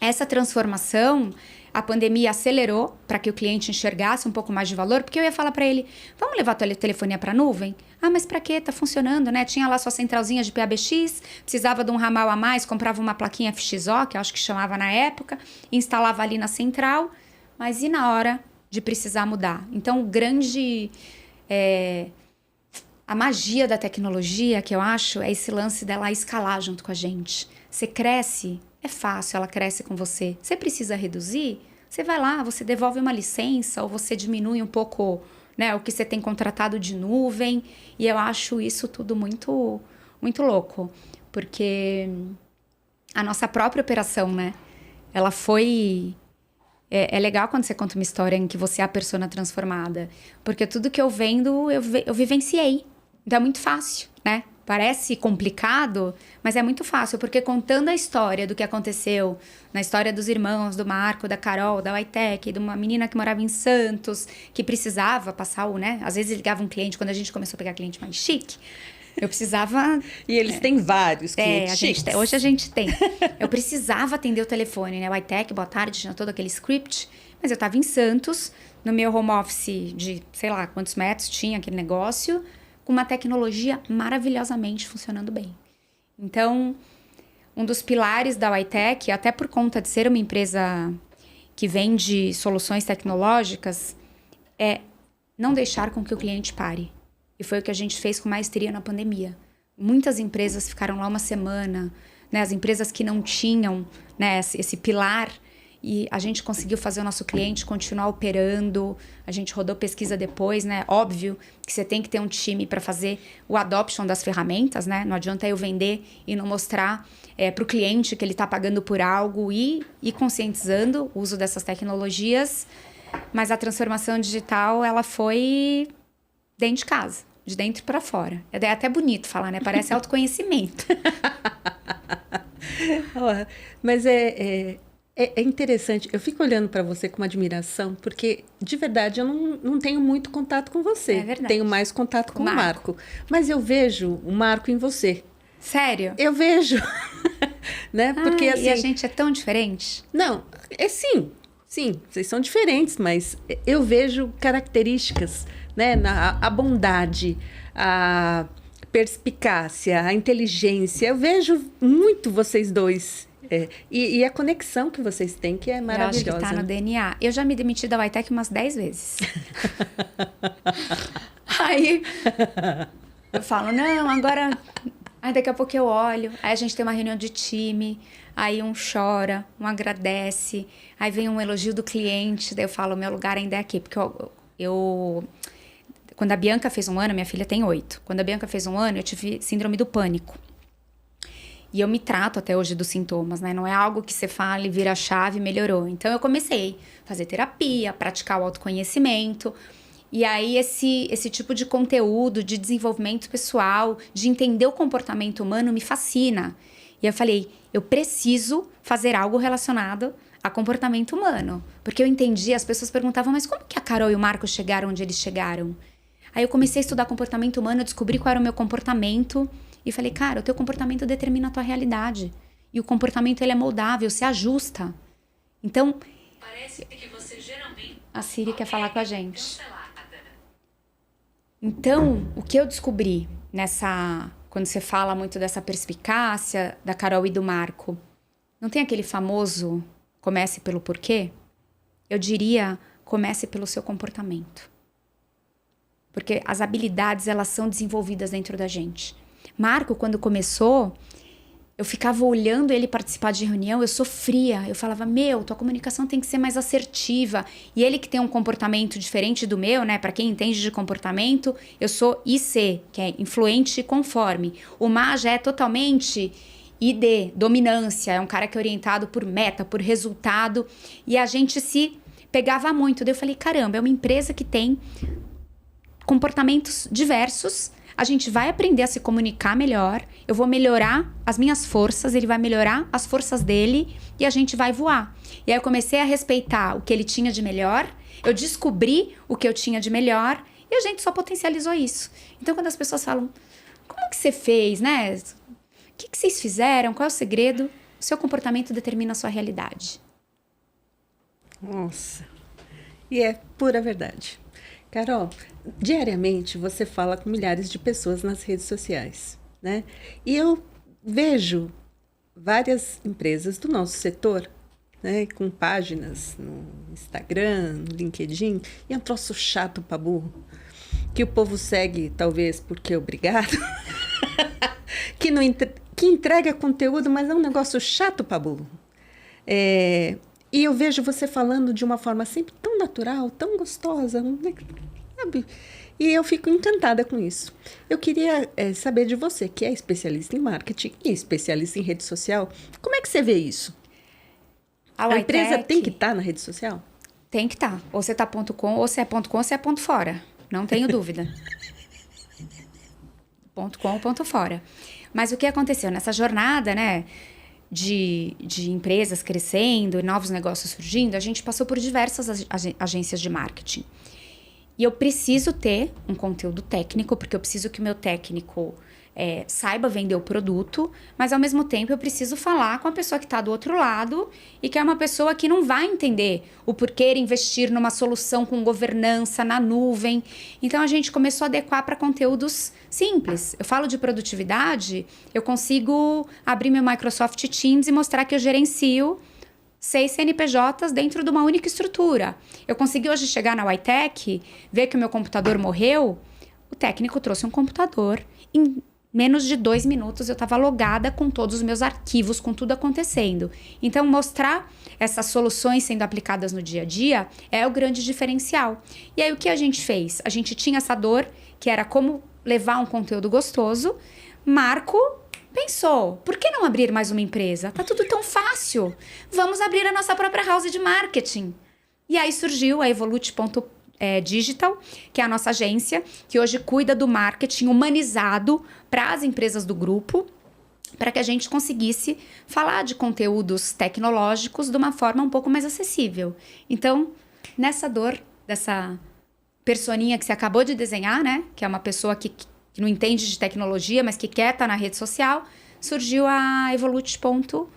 essa transformação, a pandemia acelerou para que o cliente enxergasse um pouco mais de valor, porque eu ia falar para ele, vamos levar a tua telefonia para a nuvem? Ah, mas para quê? Tá funcionando, né? Tinha lá sua centralzinha de PABX, precisava de um ramal a mais, comprava uma plaquinha FXO, que eu acho que chamava na época, instalava ali na central, mas e na hora de precisar mudar? Então, o grande... A magia da tecnologia, que eu acho, é esse lance dela escalar junto com a gente. Você cresce, é fácil, ela cresce com você. Você precisa reduzir, você vai lá, você devolve uma licença ou você diminui um pouco, né, o que você tem contratado de nuvem. E eu acho isso tudo muito, muito louco. Porque a nossa própria operação, né, ela foi... É legal quando você conta uma história em que você é a persona transformada. Porque tudo que eu vendo, eu vivenciei. Então é muito fácil, né? Parece complicado, mas é muito fácil. Porque contando a história do que aconteceu, na história dos irmãos, do Marco, da Carol, da Whitec, de uma menina que morava em Santos, que precisava passar o, né? Às vezes ligava um cliente, quando a gente começou a pegar cliente mais chique, eu precisava... E eles têm vários clientes chiques. Hoje a gente tem. Eu precisava atender o telefone, né? Whitec, boa tarde, tinha todo aquele script. Mas eu estava em Santos, no meu home office de, sei lá, quantos metros tinha aquele negócio, com uma tecnologia maravilhosamente funcionando bem. Então, um dos pilares da Whitec, até por conta de ser uma empresa que vende soluções tecnológicas, é não deixar com que o cliente pare. E foi o que a gente fez com maestria na pandemia. Muitas empresas ficaram lá uma semana, né? As empresas que não tinham, né, esse pilar, e a gente conseguiu fazer o nosso cliente continuar operando. A gente rodou pesquisa depois, né? Óbvio que você tem que ter um time para fazer o adoption das ferramentas, né? Não adianta eu vender e não mostrar para o cliente que ele está pagando por algo e conscientizando o uso dessas tecnologias. Mas a transformação digital, ela foi dentro de casa, de dentro para fora. É até bonito falar, né? Parece autoconhecimento. Mas é interessante. Eu fico olhando para você com uma admiração, porque, de verdade, eu não tenho muito contato com você. É verdade. Tenho mais contato com o Marco. Mas eu vejo o Marco em você. Sério? Eu vejo. Né? Porque, assim, e a gente é tão diferente? Não, sim. Sim, vocês são diferentes, mas eu vejo características, né? A bondade, a perspicácia, a inteligência. Eu vejo muito vocês dois. E a conexão que vocês têm, que é maravilhosa. Eu acho que tá no DNA. Eu já me demiti da Whitec umas 10 vezes. Aí eu falo, não, agora... Aí daqui a pouco eu olho, aí a gente tem uma reunião de time, aí um chora, um agradece, aí vem um elogio do cliente, daí eu falo, meu lugar ainda é aqui, porque quando a Bianca fez 1 ano, minha filha tem 8, quando a Bianca fez 1 ano, eu tive síndrome do pânico. E eu me trato até hoje dos sintomas, né? Não é algo que você fala e vira a chave e melhorou. Então eu comecei a fazer terapia, praticar o autoconhecimento. E aí esse tipo de conteúdo, de desenvolvimento pessoal, de entender o comportamento humano me fascina. E eu falei, eu preciso fazer algo relacionado a comportamento humano. Porque eu entendi, as pessoas perguntavam, mas como que a Carol e o Marco chegaram onde eles chegaram? Aí eu comecei a estudar comportamento humano, eu descobri qual era o meu comportamento. E falei, cara, o teu comportamento determina a tua realidade. E o comportamento, ele é moldável, se ajusta. Então... Parece que você geralmente... A Siri quer falar com a gente. Então, o que eu descobri quando você fala muito dessa perspicácia da Carol e do Marco, não tem aquele famoso comece pelo porquê? Eu diria, comece pelo seu comportamento. Porque as habilidades, elas são desenvolvidas dentro da gente. Marco, quando começou, eu ficava olhando ele participar de reunião, eu sofria. Eu falava, tua comunicação tem que ser mais assertiva. E ele que tem um comportamento diferente do meu, né? Para quem entende de comportamento, eu sou IC, que é influente e conforme. O Ma já é totalmente ID, dominância. É um cara que é orientado por meta, por resultado. E a gente se pegava muito. Daí eu falei, caramba, é uma empresa que tem comportamentos diversos. A gente vai aprender a se comunicar melhor, eu vou melhorar as minhas forças, ele vai melhorar as forças dele e a gente vai voar. E aí eu comecei a respeitar o que ele tinha de melhor, eu descobri o que eu tinha de melhor E a gente só potencializou isso. Então, quando as pessoas falam, como que você fez, né? O que vocês fizeram? Qual é o segredo? O seu comportamento determina a sua realidade. Nossa, e é pura verdade. Carol, diariamente você fala com milhares de pessoas nas redes sociais, né? E eu vejo várias empresas do nosso setor, né, com páginas no Instagram, no LinkedIn, e é um troço chato pra burro, que o povo segue, talvez porque é obrigado, que entrega conteúdo, mas é um negócio chato pra burro. E eu vejo você falando de uma forma sempre tão natural, tão gostosa, sabe? E eu fico encantada com isso. Eu queria saber de você, que é especialista em marketing e especialista em rede social, como é que você vê isso? A empresa tem que estar na rede social? Tem que estar. Ou você está .com, ou você é .com, ou você é ponto fora. Não tenho dúvida. .com ou ponto fora. Mas o que aconteceu nessa jornada, né, de empresas crescendo e novos negócios surgindo, a gente passou por diversas agências de marketing. E eu preciso ter um conteúdo técnico, porque eu preciso que o meu técnico saiba vender o produto, mas ao mesmo tempo eu preciso falar com a pessoa que está do outro lado e que é uma pessoa que não vai entender o porquê investir numa solução com governança na nuvem. Então a gente começou a adequar para conteúdos simples. Eu falo de produtividade, eu consigo abrir meu Microsoft Teams e mostrar que eu gerencio 6 CNPJs dentro de uma única estrutura. Eu consegui hoje chegar na YTech, ver que o meu computador morreu, o técnico trouxe um computador. Em menos de 2 minutos eu estava logada com todos os meus arquivos, com tudo acontecendo. Então, mostrar essas soluções sendo aplicadas no dia a dia é o grande diferencial. E aí, o que a gente fez? A gente tinha essa dor, que era como levar um conteúdo gostoso. Marco pensou, por que não abrir mais uma empresa? Tá tudo tão fácil. Vamos abrir a nossa própria house de marketing. E aí surgiu a Evolute.digital, que é a nossa agência, que hoje cuida do marketing humanizado para as empresas do grupo, para que a gente conseguisse falar de conteúdos tecnológicos de uma forma um pouco mais acessível. Então, nessa dor dessa personinha que você acabou de desenhar, né? Que é uma pessoa que não entende de tecnologia, mas que quer estar na rede social, surgiu a Evolute.pro.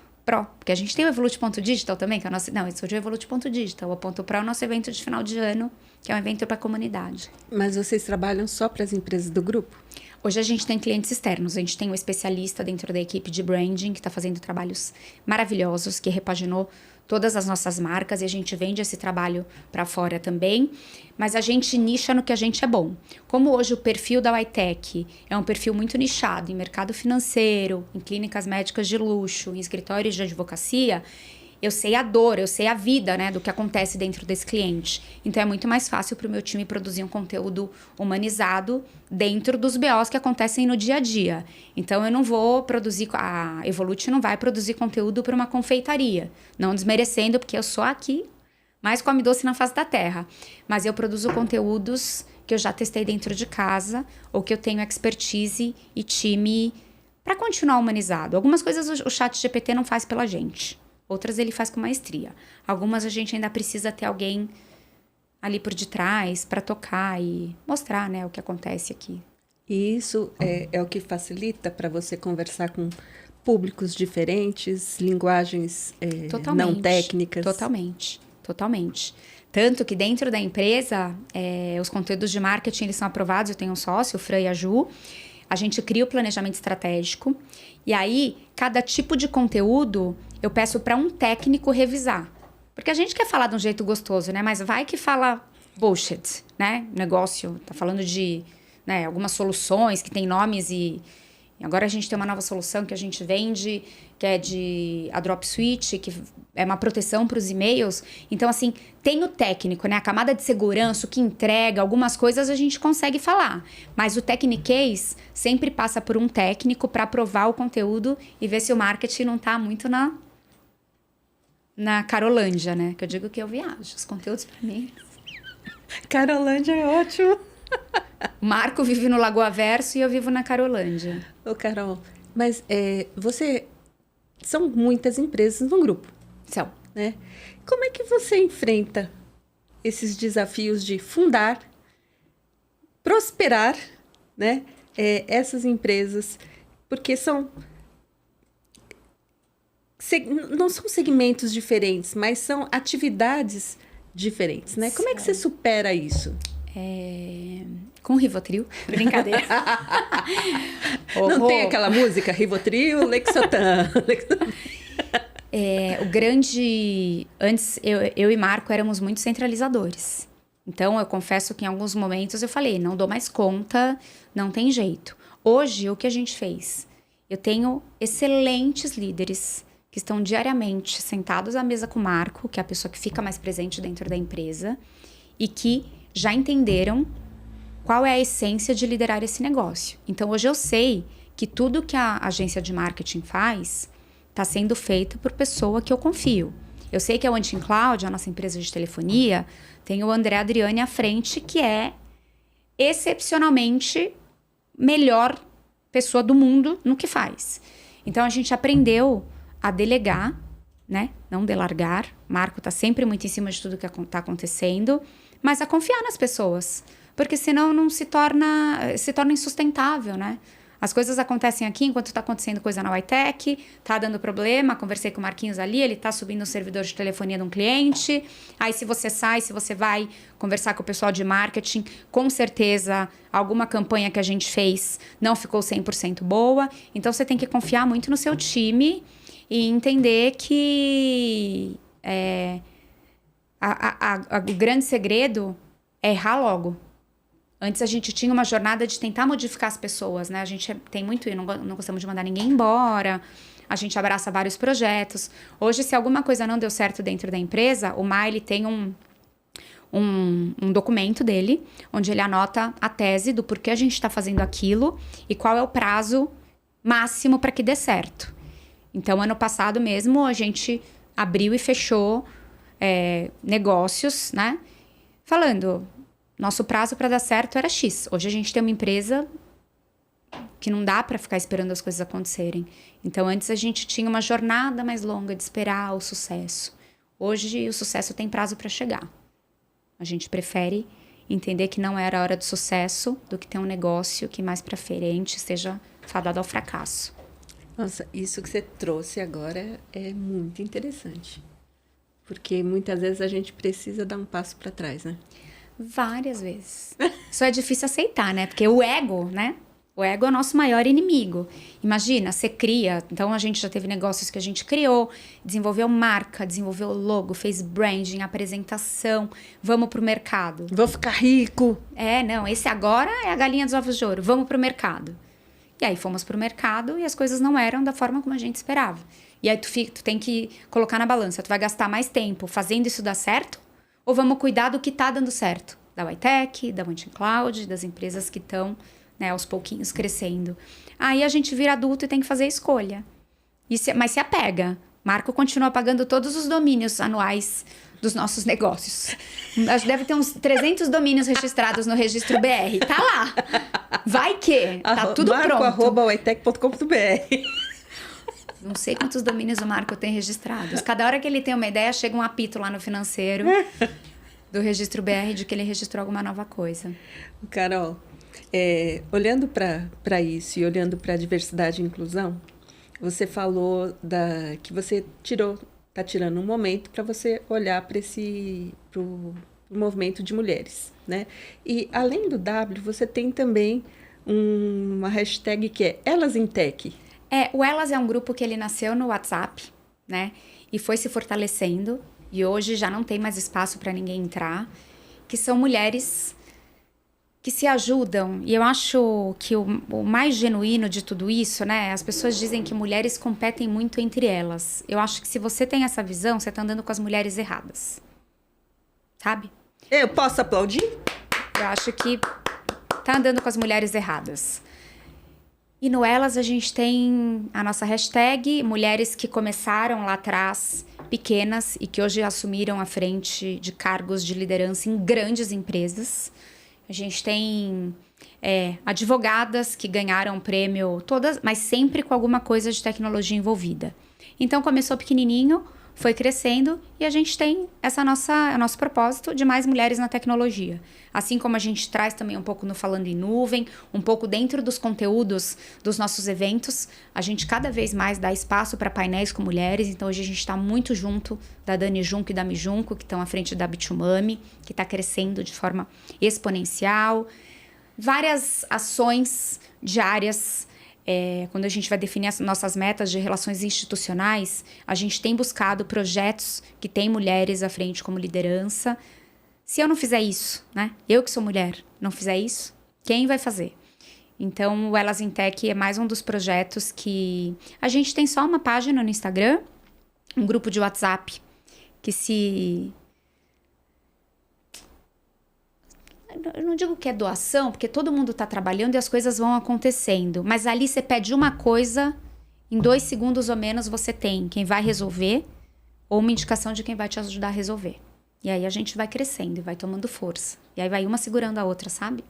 Porque a gente tem o Evolute.digital também, que é a nossa... Não, surgiu o Evolute.digital. O .pro é o nosso evento de final de ano, que é um evento para a comunidade. Mas vocês trabalham só para as empresas do grupo? Hoje a gente tem clientes externos. A gente tem um especialista dentro da equipe de branding, que está fazendo trabalhos maravilhosos, que repaginou todas as nossas marcas, e a gente vende esse trabalho para fora também, mas a gente nicha no que a gente é bom. Como hoje o perfil da YTech é um perfil muito nichado em mercado financeiro, em clínicas médicas de luxo, em escritórios de advocacia, eu sei a dor, eu sei a vida, né, do que acontece dentro desse cliente. Então, é muito mais fácil para o meu time produzir um conteúdo humanizado dentro dos BOs que acontecem no dia a dia. Então, eu não vou produzir... A Evolute não vai produzir conteúdo para uma confeitaria. Não desmerecendo, porque eu sou aqui mais come doce na face da terra. Mas eu produzo conteúdos que eu já testei dentro de casa ou que eu tenho expertise e time para continuar humanizado. Algumas coisas o ChatGPT não faz pela gente. Outras ele faz com maestria. Algumas a gente ainda precisa ter alguém ali por detrás para tocar e mostrar, né, o que acontece aqui. E isso é o que facilita para você conversar com públicos diferentes, linguagens não técnicas? Totalmente, totalmente. Tanto que dentro da empresa, os conteúdos de marketing eles são aprovados. Eu tenho um sócio, o Fran e a Ju. A gente cria o planejamento estratégico. E aí, cada tipo de conteúdo, eu peço para um técnico revisar. Porque a gente quer falar de um jeito gostoso, né? Mas vai que fala bullshit, né? Negócio, tá falando de, né, algumas soluções que tem nomes e agora a gente tem uma nova solução que a gente vende, que é a Dropsuite, que é uma proteção para os e-mails. Então, assim, tem o técnico, né? A camada de segurança, o que entrega, algumas coisas a gente consegue falar. Mas o Technicase sempre passa por um técnico para aprovar o conteúdo e ver se o marketing não tá muito na Carolândia, né? Que eu digo que eu viajo. Os conteúdos para mim... Carolândia é ótimo. O Marco vive no Lagoa Verso e eu vivo na Carolândia. Ô, Carol, mas são muitas empresas no grupo. São. Né? Como é que você enfrenta esses desafios de fundar prosperar, né, essas empresas, porque não são segmentos diferentes, mas são atividades diferentes, né? Como é que você supera isso? Com Rivotril, brincadeira. Não tem aquela música Rivotril, Lexotan. Antes, eu e Marco éramos muito centralizadores. Então, eu confesso que em alguns momentos eu falei, não dou mais conta, não tem jeito. Hoje, o que a gente fez? Eu tenho excelentes líderes que estão diariamente sentados à mesa com o Marco, que é a pessoa que fica mais presente dentro da empresa, e que já entenderam qual é a essência de liderar esse negócio. Então, hoje eu sei que tudo que a agência de marketing faz está sendo feito por pessoa que eu confio. Eu sei que a Wanting Cloud, a nossa empresa de telefonia, tem o André Adriani à frente, que é excepcionalmente melhor pessoa do mundo no que faz. Então, a gente aprendeu a delegar, né? Não delargar. Marco está sempre muito em cima de tudo que está acontecendo, mas a confiar nas pessoas, porque senão não se torna insustentável, né? As coisas acontecem aqui enquanto está acontecendo coisa na Whitec, tá dando problema, conversei com o Marquinhos ali, ele tá subindo o servidor de telefonia de um cliente. Aí se você vai conversar com o pessoal de marketing, com certeza alguma campanha que a gente fez não ficou 100% boa. Então você tem que confiar muito no seu time e entender que o grande segredo é errar logo. Antes a gente tinha uma jornada de tentar modificar as pessoas, né? A gente tem muito, não gostamos de mandar ninguém embora, a gente abraça vários projetos. Hoje, se alguma coisa não deu certo dentro da empresa, o Miley tem um documento dele, onde ele anota a tese do porquê a gente está fazendo aquilo e qual é o prazo máximo para que dê certo. Então, ano passado mesmo, a gente abriu e fechou negócios, né? Falando... Nosso prazo para dar certo era X. Hoje a gente tem uma empresa que não dá para ficar esperando as coisas acontecerem. Então, antes a gente tinha uma jornada mais longa de esperar o sucesso. Hoje, o sucesso tem prazo para chegar. A gente prefere entender que não era a hora do sucesso do que ter um negócio que mais para frente seja fadado ao fracasso. Nossa, isso que você trouxe agora é muito interessante. Porque muitas vezes a gente precisa dar um passo para trás, né? Várias vezes. Só é difícil aceitar, né? Porque o ego, né? O ego é o nosso maior inimigo. Imagina, você cria... Então, a gente já teve negócios que a gente criou, desenvolveu marca, desenvolveu logo, fez branding, apresentação. Vamos pro mercado. Vou ficar rico. Não. Esse agora é a galinha dos ovos de ouro. Vamos pro mercado. E aí, fomos pro mercado e as coisas não eram da forma como a gente esperava. E aí, tu tem que colocar na balança. Tu vai gastar mais tempo fazendo isso dar certo? Ou vamos cuidar do que está dando certo? Da Whitec, da Wanting Cloud, das empresas que estão, né, aos pouquinhos crescendo. Aí a gente vira adulto e tem que fazer a escolha. Mas se apega. Marco continua pagando todos os domínios anuais dos nossos negócios. Acho que deve ter uns 300 domínios registrados no registro BR. Tá lá. Vai que. Tá tudo pronto. Marco@whitec.com.br. Não sei quantos domínios o Marco tem registrados. Cada hora que ele tem uma ideia, chega um apito lá no financeiro do registro BR de que ele registrou alguma nova coisa. Carol, olhando para isso e olhando para a diversidade e inclusão, você falou que você está tirando um momento para você olhar para pro movimento de mulheres, né? E além do W, você tem também uma hashtag que é Elas em Tech. O Elas é um grupo que ele nasceu no WhatsApp, né? E foi se fortalecendo. E hoje já não tem mais espaço para ninguém entrar. Que são mulheres que se ajudam. E eu acho que o mais genuíno de tudo isso, né? As pessoas dizem que mulheres competem muito entre elas. Eu acho que se você tem essa visão, você tá andando com as mulheres erradas. Sabe? Eu posso aplaudir? Eu acho que tá andando com as mulheres erradas. E no Elas a gente tem a nossa hashtag, mulheres que começaram lá atrás, pequenas, e que hoje assumiram a frente de cargos de liderança em grandes empresas. A gente tem advogadas que ganharam prêmio, todas, mas sempre com alguma coisa de tecnologia envolvida. Então começou pequenininho, foi crescendo e a gente tem nosso propósito de mais mulheres na tecnologia. Assim como a gente traz também um pouco no Falando em Nuvem, um pouco dentro dos conteúdos dos nossos eventos, a gente cada vez mais dá espaço para painéis com mulheres. Então hoje a gente está muito junto da Dani Junco e da Mi Junco, que estão à frente da Bitumami, que está crescendo de forma exponencial. Várias ações diárias. Quando a gente vai definir as nossas metas de relações institucionais, a gente tem buscado projetos que têm mulheres à frente como liderança. Se eu não fizer isso, né? Eu que sou mulher, não fizer isso, quem vai fazer? Então, o Elas em Tech é mais um dos projetos que... A gente tem só uma página no Instagram, um grupo de WhatsApp, que se... Eu não digo que é doação, porque todo mundo está trabalhando e as coisas vão acontecendo. Mas ali você pede uma coisa, em 2 segundos ou menos você tem quem vai resolver ou uma indicação de quem vai te ajudar a resolver. E aí a gente vai crescendo e vai tomando força. E aí vai uma segurando a outra, sabe?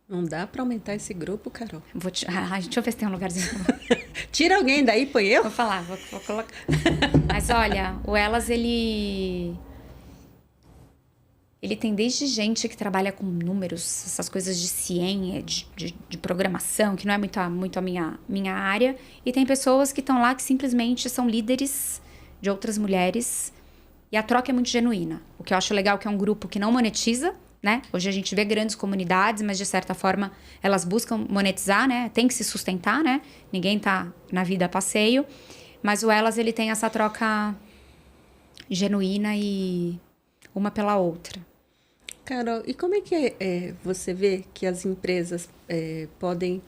Não dá para aumentar esse grupo, Carol? Deixa eu ver se tem um lugarzinho. Tira alguém daí, põe eu? Vou falar, vou colocar. Mas olha, o Elas, ele tem desde gente que trabalha com números, essas coisas de ciência, de programação, que não é muito a minha área. E tem pessoas que estão lá que simplesmente são líderes de outras mulheres. E a troca é muito genuína. O que eu acho legal é que é um grupo que não monetiza, né? Hoje a gente vê grandes comunidades, mas de certa forma elas buscam monetizar, né? Tem que se sustentar, né? Ninguém tá na vida a passeio. Mas o Elas, ele tem essa troca genuína e uma pela outra. Carol, e como é que você vê que as empresas podem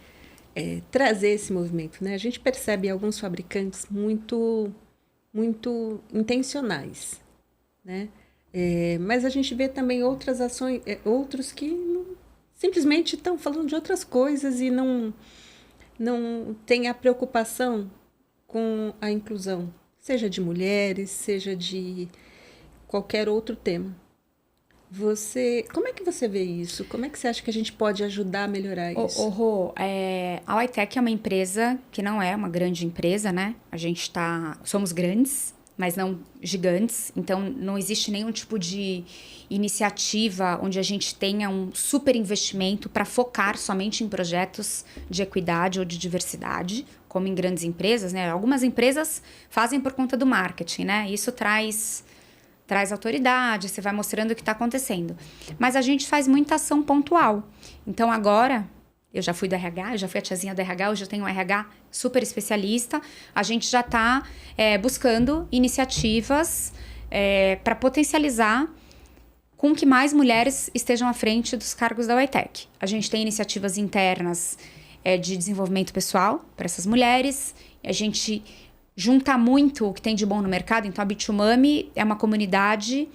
trazer esse movimento, né? A gente percebe alguns fabricantes muito intencionais, né? Mas a gente vê também outras ações, outros que simplesmente estão falando de outras coisas e não têm a preocupação com a inclusão, seja de mulheres, seja de qualquer outro tema. Como é que você vê isso? Como é que você acha que a gente pode ajudar a melhorar isso? Rô, a Witec é uma empresa que não é uma grande empresa, né? Somos grandes, mas não gigantes. Então, não existe nenhum tipo de iniciativa onde a gente tenha um super investimento para focar somente em projetos de equidade ou de diversidade, como em grandes empresas, né? Algumas empresas fazem por conta do marketing, né? Isso traz autoridade, você vai mostrando o que está acontecendo. Mas a gente faz muita ação pontual. Então, agora, eu já fui do RH, eu já fui a tiazinha do RH, hoje eu tenho um RH super especialista. A gente já está buscando iniciativas para potencializar com que mais mulheres estejam à frente dos cargos da Witec. A gente tem iniciativas internas de desenvolvimento pessoal para essas mulheres. A gente junta muito o que tem de bom no mercado. Então, a Bitumami é uma comunidade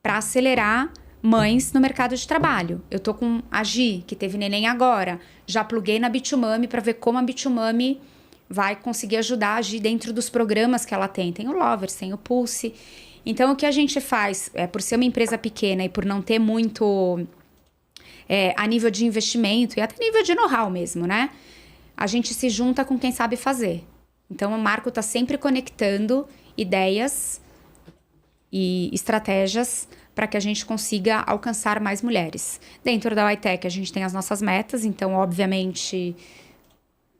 para acelerar mães no mercado de trabalho. Eu tô com a Gi, que teve neném agora. Já pluguei na Bitumami para ver como a Bitumami vai conseguir ajudar a Gi dentro dos programas que ela tem. Tem o Lovers, tem o Pulse. Então, o que a gente faz, por ser uma empresa pequena e por não ter muito a nível de investimento e até nível de know-how mesmo, né? A gente se junta com quem sabe fazer. Então, o Marco está sempre conectando ideias e estratégias para que a gente consiga alcançar mais mulheres. Dentro da Witec, a gente tem as nossas metas. Então, obviamente,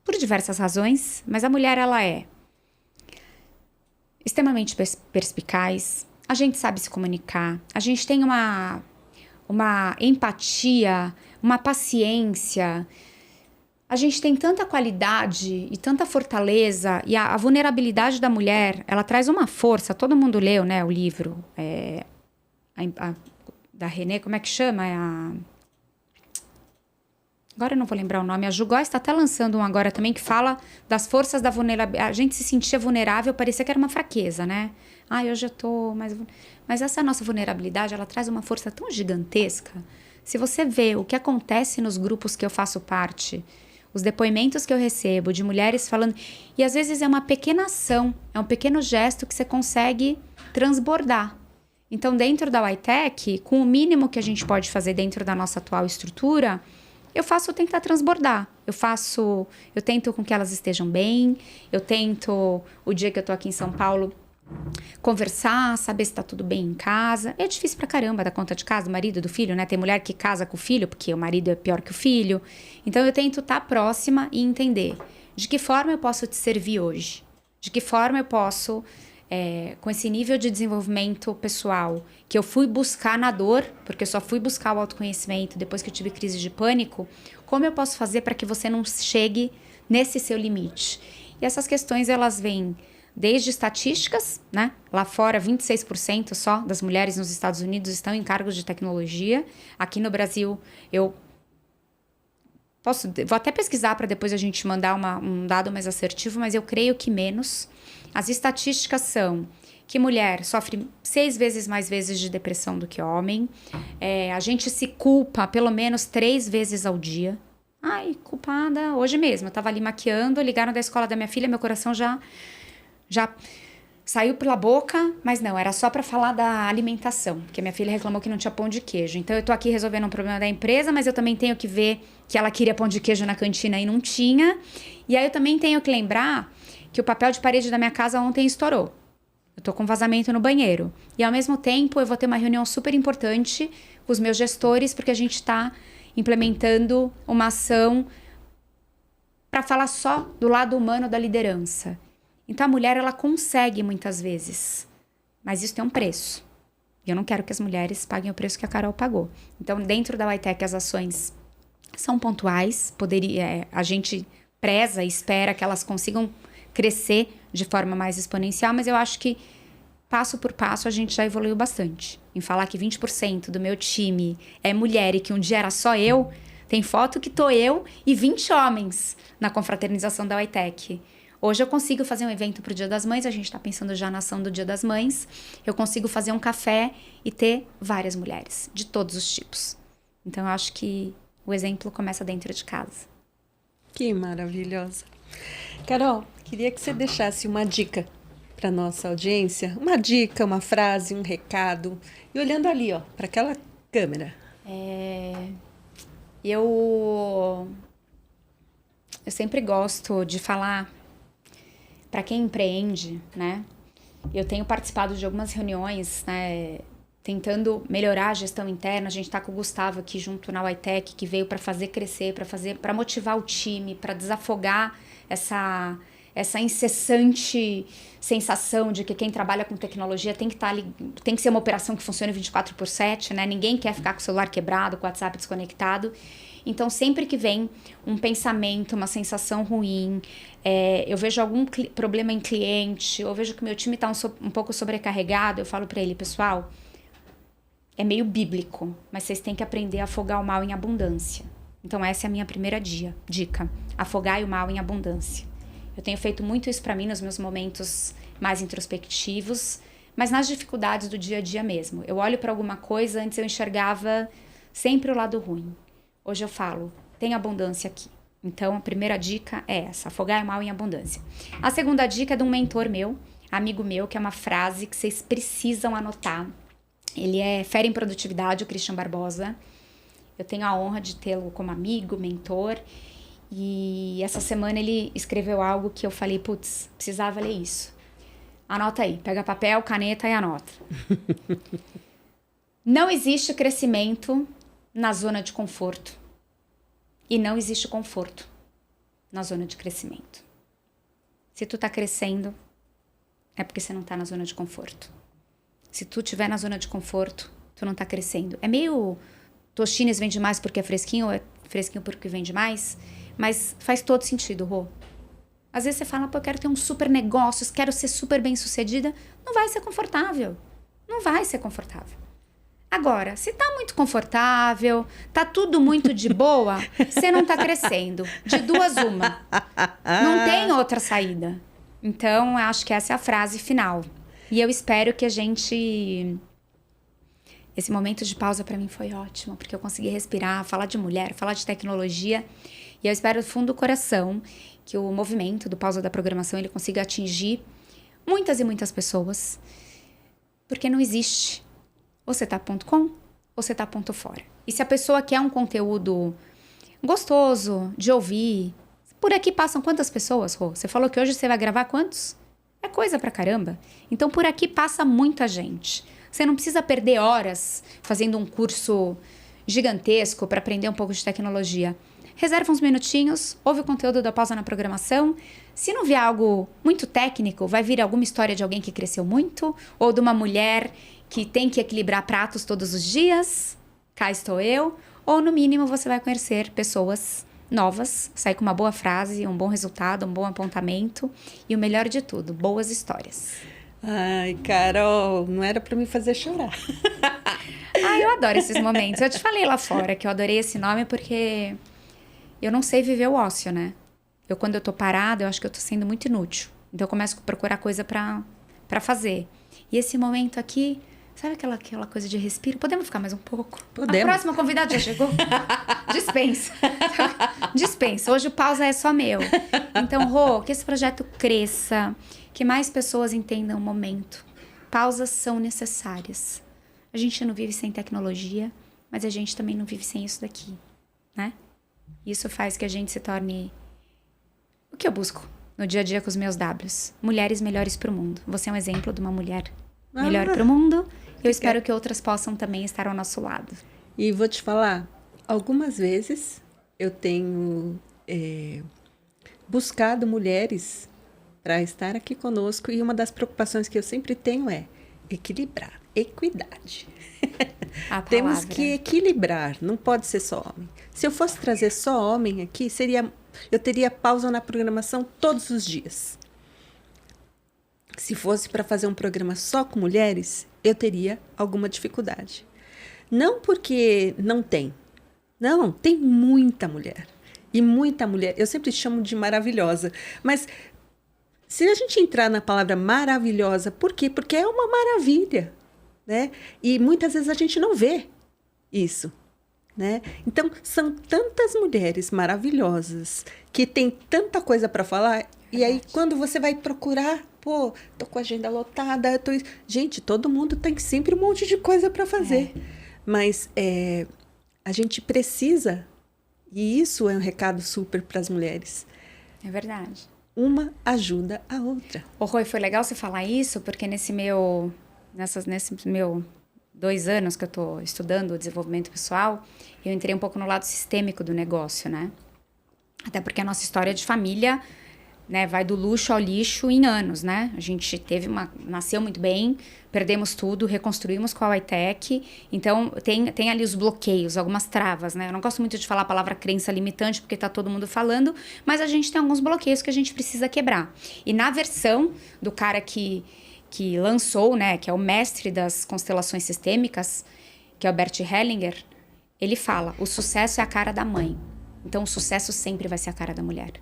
por diversas razões, mas a mulher, ela é extremamente perspicaz, a gente sabe se comunicar, a gente tem uma empatia, uma paciência. A gente tem tanta qualidade e tanta fortaleza, e a vulnerabilidade da mulher, ela traz uma força. Todo mundo leu, né, o livro da René, como é que chama? Agora eu não vou lembrar o nome. A Ju Góes está até lançando um agora também que fala das forças da vulnerabilidade. A gente se sentia vulnerável, parecia que era uma fraqueza, né? Hoje eu tô mais... Mas essa nossa vulnerabilidade, ela traz uma força tão gigantesca. Se você vê o que acontece nos grupos que eu faço parte, os depoimentos que eu recebo de mulheres falando... E às vezes é uma pequena ação, é um pequeno gesto que você consegue transbordar. Então, dentro da Witec, com o mínimo que a gente pode fazer dentro da nossa atual estrutura, eu faço tentar transbordar. Eu tento com que elas estejam bem, eu tento, o dia que eu tô aqui em São Paulo, conversar, saber se tá tudo bem em casa. É difícil pra caramba dar conta de casa, do marido, do filho, né? Tem mulher que casa com o filho, porque o marido é pior que o filho. Então, eu tento estar próxima e entender de que forma eu posso te servir hoje. De que forma eu posso, com esse nível de desenvolvimento pessoal, que eu fui buscar na dor, porque eu só fui buscar o autoconhecimento depois que eu tive crise de pânico, como eu posso fazer para que você não chegue nesse seu limite? E essas questões, elas vêm desde estatísticas, né? Lá fora, 26% só das mulheres nos Estados Unidos estão em cargos de tecnologia. Aqui no Brasil, vou até pesquisar para depois a gente mandar um dado mais assertivo, mas eu creio que menos. As estatísticas são que mulher sofre 6 vezes mais vezes de depressão do que homem. A gente se culpa pelo menos 3 vezes ao dia. Ai, culpada. Hoje mesmo, eu estava ali maquiando, ligaram da escola da minha filha, meu coração já saiu pela boca, mas não, era só para falar da alimentação, porque minha filha reclamou que não tinha pão de queijo. Então, eu tô aqui resolvendo um problema da empresa, mas eu também tenho que ver que ela queria pão de queijo na cantina e não tinha. E aí, eu também tenho que lembrar que o papel de parede da minha casa ontem estourou. Eu tô com vazamento no banheiro. E, ao mesmo tempo, eu vou ter uma reunião super importante com os meus gestores, porque a gente tá implementando uma ação para falar só do lado humano da liderança. Então, a mulher, ela consegue muitas vezes, mas isso tem um preço. E eu não quero que as mulheres paguem o preço que a Carol pagou. Então, dentro da YTech, as ações são pontuais. A gente preza e espera que elas consigam crescer de forma mais exponencial, mas eu acho que, passo por passo, a gente já evoluiu bastante. Em falar que 20% do meu time é mulher e que um dia era só eu, tem foto que tô eu e 20 homens na confraternização da YTech. Hoje eu consigo fazer um evento para o Dia das Mães, a gente está pensando já na ação do Dia das Mães. Eu consigo fazer um café e ter várias mulheres, de todos os tipos. Então, eu acho que o exemplo começa dentro de casa. Que maravilhosa. Carol, queria que você deixasse uma dica para nossa audiência. Uma dica, uma frase, um recado. E olhando ali, ó, para aquela câmera. Eu sempre gosto de falar para quem empreende, né? Eu tenho participado de algumas reuniões, né, tentando melhorar a gestão interna. A gente está com o Gustavo aqui junto na YTech, que veio para fazer crescer, para motivar o time, para desafogar essa incessante sensação de que quem trabalha com tecnologia tem que estar ali, tem que ser uma operação que funcione 24/7, né? Ninguém quer ficar com o celular quebrado, com o WhatsApp desconectado. Então, sempre que vem um pensamento, uma sensação ruim, eu vejo algum problema em cliente, eu vejo que meu time está um pouco sobrecarregado, eu falo para ele, pessoal, é meio bíblico, mas vocês têm que aprender a afogar o mal em abundância. Então, essa é a minha primeira dica. Afogai o mal em abundância. Eu tenho feito muito isso para mim nos meus momentos mais introspectivos, mas nas dificuldades do dia a dia mesmo. Eu olho para alguma coisa, antes eu enxergava sempre o lado ruim. Hoje eu falo, tem abundância aqui. Então, a primeira dica é essa, afogar o mal em abundância. A segunda dica é de um mentor meu, amigo meu, que é uma frase que vocês precisam anotar. Ele é fera em produtividade, o Christian Barbosa. Eu tenho a honra de tê-lo como amigo, mentor. E essa semana ele escreveu algo que eu falei, putz, precisava ler isso. Anota aí, pega papel, caneta e anota. Não existe crescimento na zona de conforto. E não existe conforto na zona de crescimento. Se tu tá crescendo, é porque você não tá na zona de conforto. Se tu estiver na zona de conforto, tu não tá crescendo. É meio Tostines vende mais porque é fresquinho, ou é fresquinho porque vende mais, mas faz todo sentido, Rô. Às vezes você fala, pô, eu quero ter um super negócio, quero ser super bem sucedida. Não vai ser confortável. Não vai ser confortável. Agora, se tá muito confortável, tá tudo muito de boa, você não tá crescendo. De duas, uma. Não tem outra saída. Então, eu acho que essa é a frase final. E eu espero que a gente... Esse momento de pausa para mim foi ótimo, porque eu consegui respirar, falar de mulher, falar de tecnologia. E eu espero do fundo do coração que o movimento do Pausa da Programação ele consiga atingir muitas e muitas pessoas. Porque não existe... Ou você tá ponto com, ou você tá ponto fora. E se a pessoa quer um conteúdo gostoso de ouvir... Por aqui passam quantas pessoas, Rô? Você falou que hoje você vai gravar quantos? É coisa pra caramba. Então, por aqui passa muita gente. Você não precisa perder horas fazendo um curso gigantesco para aprender um pouco de tecnologia. Reserva uns minutinhos, ouve o conteúdo da Pausa na Programação. Se não vier algo muito técnico, vai vir alguma história de alguém que cresceu muito, ou de uma mulher que tem que equilibrar pratos todos os dias. Cá estou eu. Ou, no mínimo, você vai conhecer pessoas novas, sair com uma boa frase, um bom resultado, um bom apontamento. E o melhor de tudo, boas histórias. Ai, Carol, não era para me fazer chorar. Eu adoro esses momentos. Eu te falei lá fora que eu adorei esse nome porque eu não sei viver o ócio, né? Quando eu tô parada, eu acho que eu tô sendo muito inútil. Então eu começo a procurar coisa pra fazer. E esse momento aqui, sabe aquela coisa de respiro? Podemos ficar mais um pouco? Podemos. A próxima convidada já chegou? Dispensa. Dispensa. Hoje o pausa é só meu. Então, Rô, que esse projeto cresça, que mais pessoas entendam o momento. Pausas são necessárias. A gente não vive sem tecnologia, mas a gente também não vive sem isso daqui, né? Isso faz que a gente se torne o que eu busco no dia a dia com os meus Ws. Mulheres melhores para o mundo. Você é um exemplo de uma mulher melhor para o mundo. Eu espero que outras possam também estar ao nosso lado. E vou te falar, algumas vezes eu tenho buscado mulheres para estar aqui conosco e uma das preocupações que eu sempre tenho é equilibrar, equidade. Temos que equilibrar, não pode ser só homem. Se eu fosse trazer só homem aqui, eu teria pausa na programação todos os dias. Se fosse para fazer um programa só com mulheres, eu teria alguma dificuldade. Não porque não tem. Não, tem muita mulher. E muita mulher, eu sempre chamo de maravilhosa. Mas se a gente entrar na palavra maravilhosa, por quê? Porque é uma maravilha, né? E muitas vezes a gente não vê isso, né? Então, são tantas mulheres maravilhosas que têm tanta coisa para falar. E aí, quando você vai procurar, tô com a agenda lotada. Gente, todo mundo tem sempre um monte de coisa para fazer. Mas a gente precisa, e isso é um recado super para as mulheres. É verdade. Uma ajuda a outra. Rui, foi legal você falar isso, porque nesse meu 2 anos que eu estou estudando o desenvolvimento pessoal, eu entrei um pouco no lado sistêmico do negócio, né? Até porque a nossa história de família, né, vai do luxo ao lixo em anos, né? A gente nasceu muito bem, perdemos tudo, reconstruímos com a Whitec. Então, tem ali os bloqueios, algumas travas, né? Eu não gosto muito de falar a palavra crença limitante, porque tá todo mundo falando, mas a gente tem alguns bloqueios que a gente precisa quebrar. E na versão do cara que lançou, né, que é o mestre das constelações sistêmicas, que é o Bert Hellinger, ele fala, o sucesso é a cara da mãe. Então, o sucesso sempre vai ser a cara da mulher.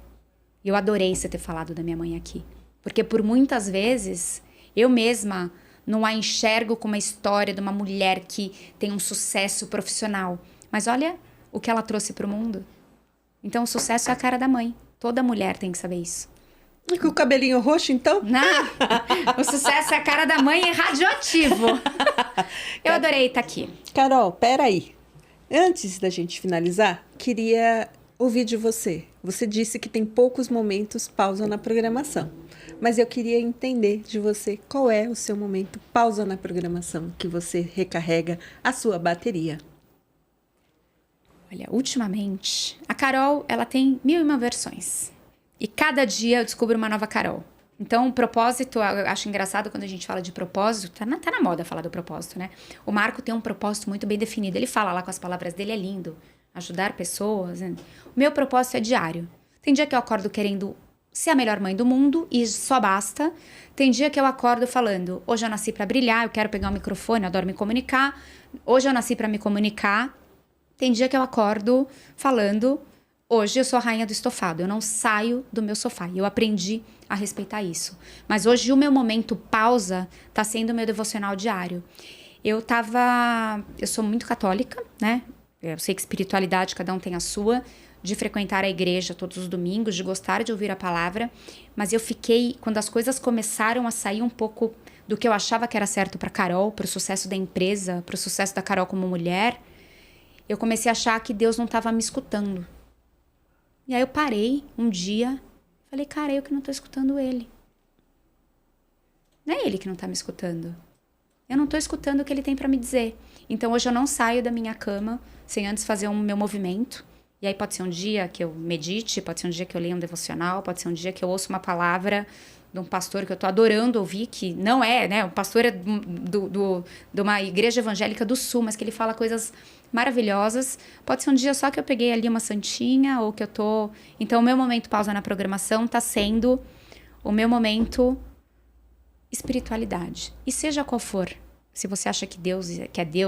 E eu adorei você ter falado da minha mãe aqui. Porque por muitas vezes, eu mesma não a enxergo como uma história de uma mulher que tem um sucesso profissional. Mas olha o que ela trouxe para o mundo. Então, o sucesso é a cara da mãe. Toda mulher tem que saber isso. E com o cabelinho roxo, então? Não, o sucesso é a cara da mãe e radioativo. Eu adorei estar aqui. Carol, peraí. Antes da gente finalizar, queria ouvir de você. Você disse que tem poucos momentos pausa na programação. Mas eu queria entender de você qual é o seu momento pausa na programação que você recarrega a sua bateria. Olha, ultimamente, a Carol, ela tem 1001 versões. E cada dia eu descubro uma nova Carol. Então, o propósito, eu acho engraçado quando a gente fala de propósito, tá na moda falar do propósito, né? O Marco tem um propósito muito bem definido. Ele fala lá com as palavras dele, é lindo. Ajudar pessoas. Né? O meu propósito é diário. Tem dia que eu acordo querendo ser a melhor mãe do mundo e só basta. Tem dia que eu acordo falando, hoje eu nasci para brilhar, eu quero pegar um microfone, eu adoro me comunicar. Hoje eu nasci para me comunicar. Tem dia que eu acordo falando, hoje eu sou a rainha do estofado, eu não saio do meu sofá. E eu aprendi a respeitar isso. Mas hoje o meu momento pausa tá sendo o meu devocional diário. Eu sou muito católica, né? Eu sei que espiritualidade, cada um tem a sua, de frequentar a igreja todos os domingos, de gostar de ouvir a palavra, mas eu fiquei, quando as coisas começaram a sair um pouco do que eu achava que era certo para Carol, para o sucesso da empresa, para o sucesso da Carol como mulher, eu comecei a achar que Deus não estava me escutando. E aí eu parei um dia, falei, cara, eu que não estou escutando ele. Não é ele que não tá me escutando. Eu não tô escutando o que ele tem para me dizer. Então, hoje eu não saio da minha cama sem antes fazer o meu movimento. E aí pode ser um dia que eu medite, pode ser um dia que eu leia um devocional, pode ser um dia que eu ouço uma palavra de um pastor que eu tô adorando ouvir, que não é, né? O pastor é de uma igreja evangélica do Sul, mas que ele fala coisas maravilhosas. Pode ser um dia só que eu peguei ali uma santinha, ou que eu tô... Então, o meu momento pausa na programação tá sendo o meu momento espiritualidade. E seja qual for, se você acha que Deus,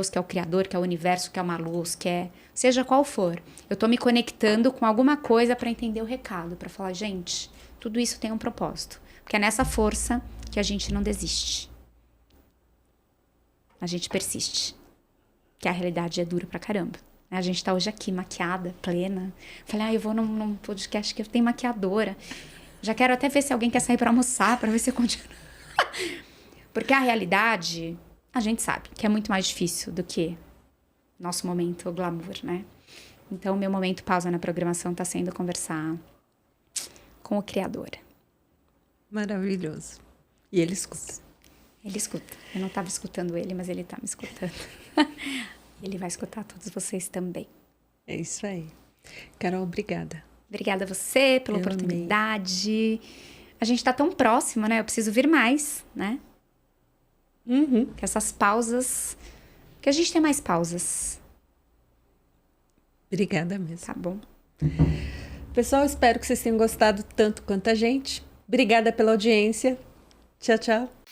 que é o Criador, que é o universo, que é uma luz, que é... Seja qual for, eu tô me conectando com alguma coisa para entender o recado, para falar, gente, tudo isso tem um propósito. Porque é nessa força que a gente não desiste. A gente persiste. Que a realidade é dura pra caramba. A gente tá hoje aqui, maquiada, plena. Falei, eu vou num podcast que tem maquiadora. Já quero até ver se alguém quer sair pra almoçar, pra ver se eu continuo. Porque a realidade, a gente sabe que é muito mais difícil do que nosso momento glamour, né? Então, meu momento pausa na programação tá sendo conversar com o Criador. Maravilhoso. E ele escuta. Ele escuta. Eu não estava escutando ele, mas ele tá me escutando. Ele vai escutar todos vocês também. É isso aí. Carol, obrigada. Obrigada a você pela oportunidade. A gente tá tão próximo, né? Eu preciso vir mais, né? Que essas pausas... Que a gente tem mais pausas. Obrigada mesmo. Tá bom. Pessoal, espero que vocês tenham gostado tanto quanto a gente. Obrigada pela audiência. Tchau, tchau.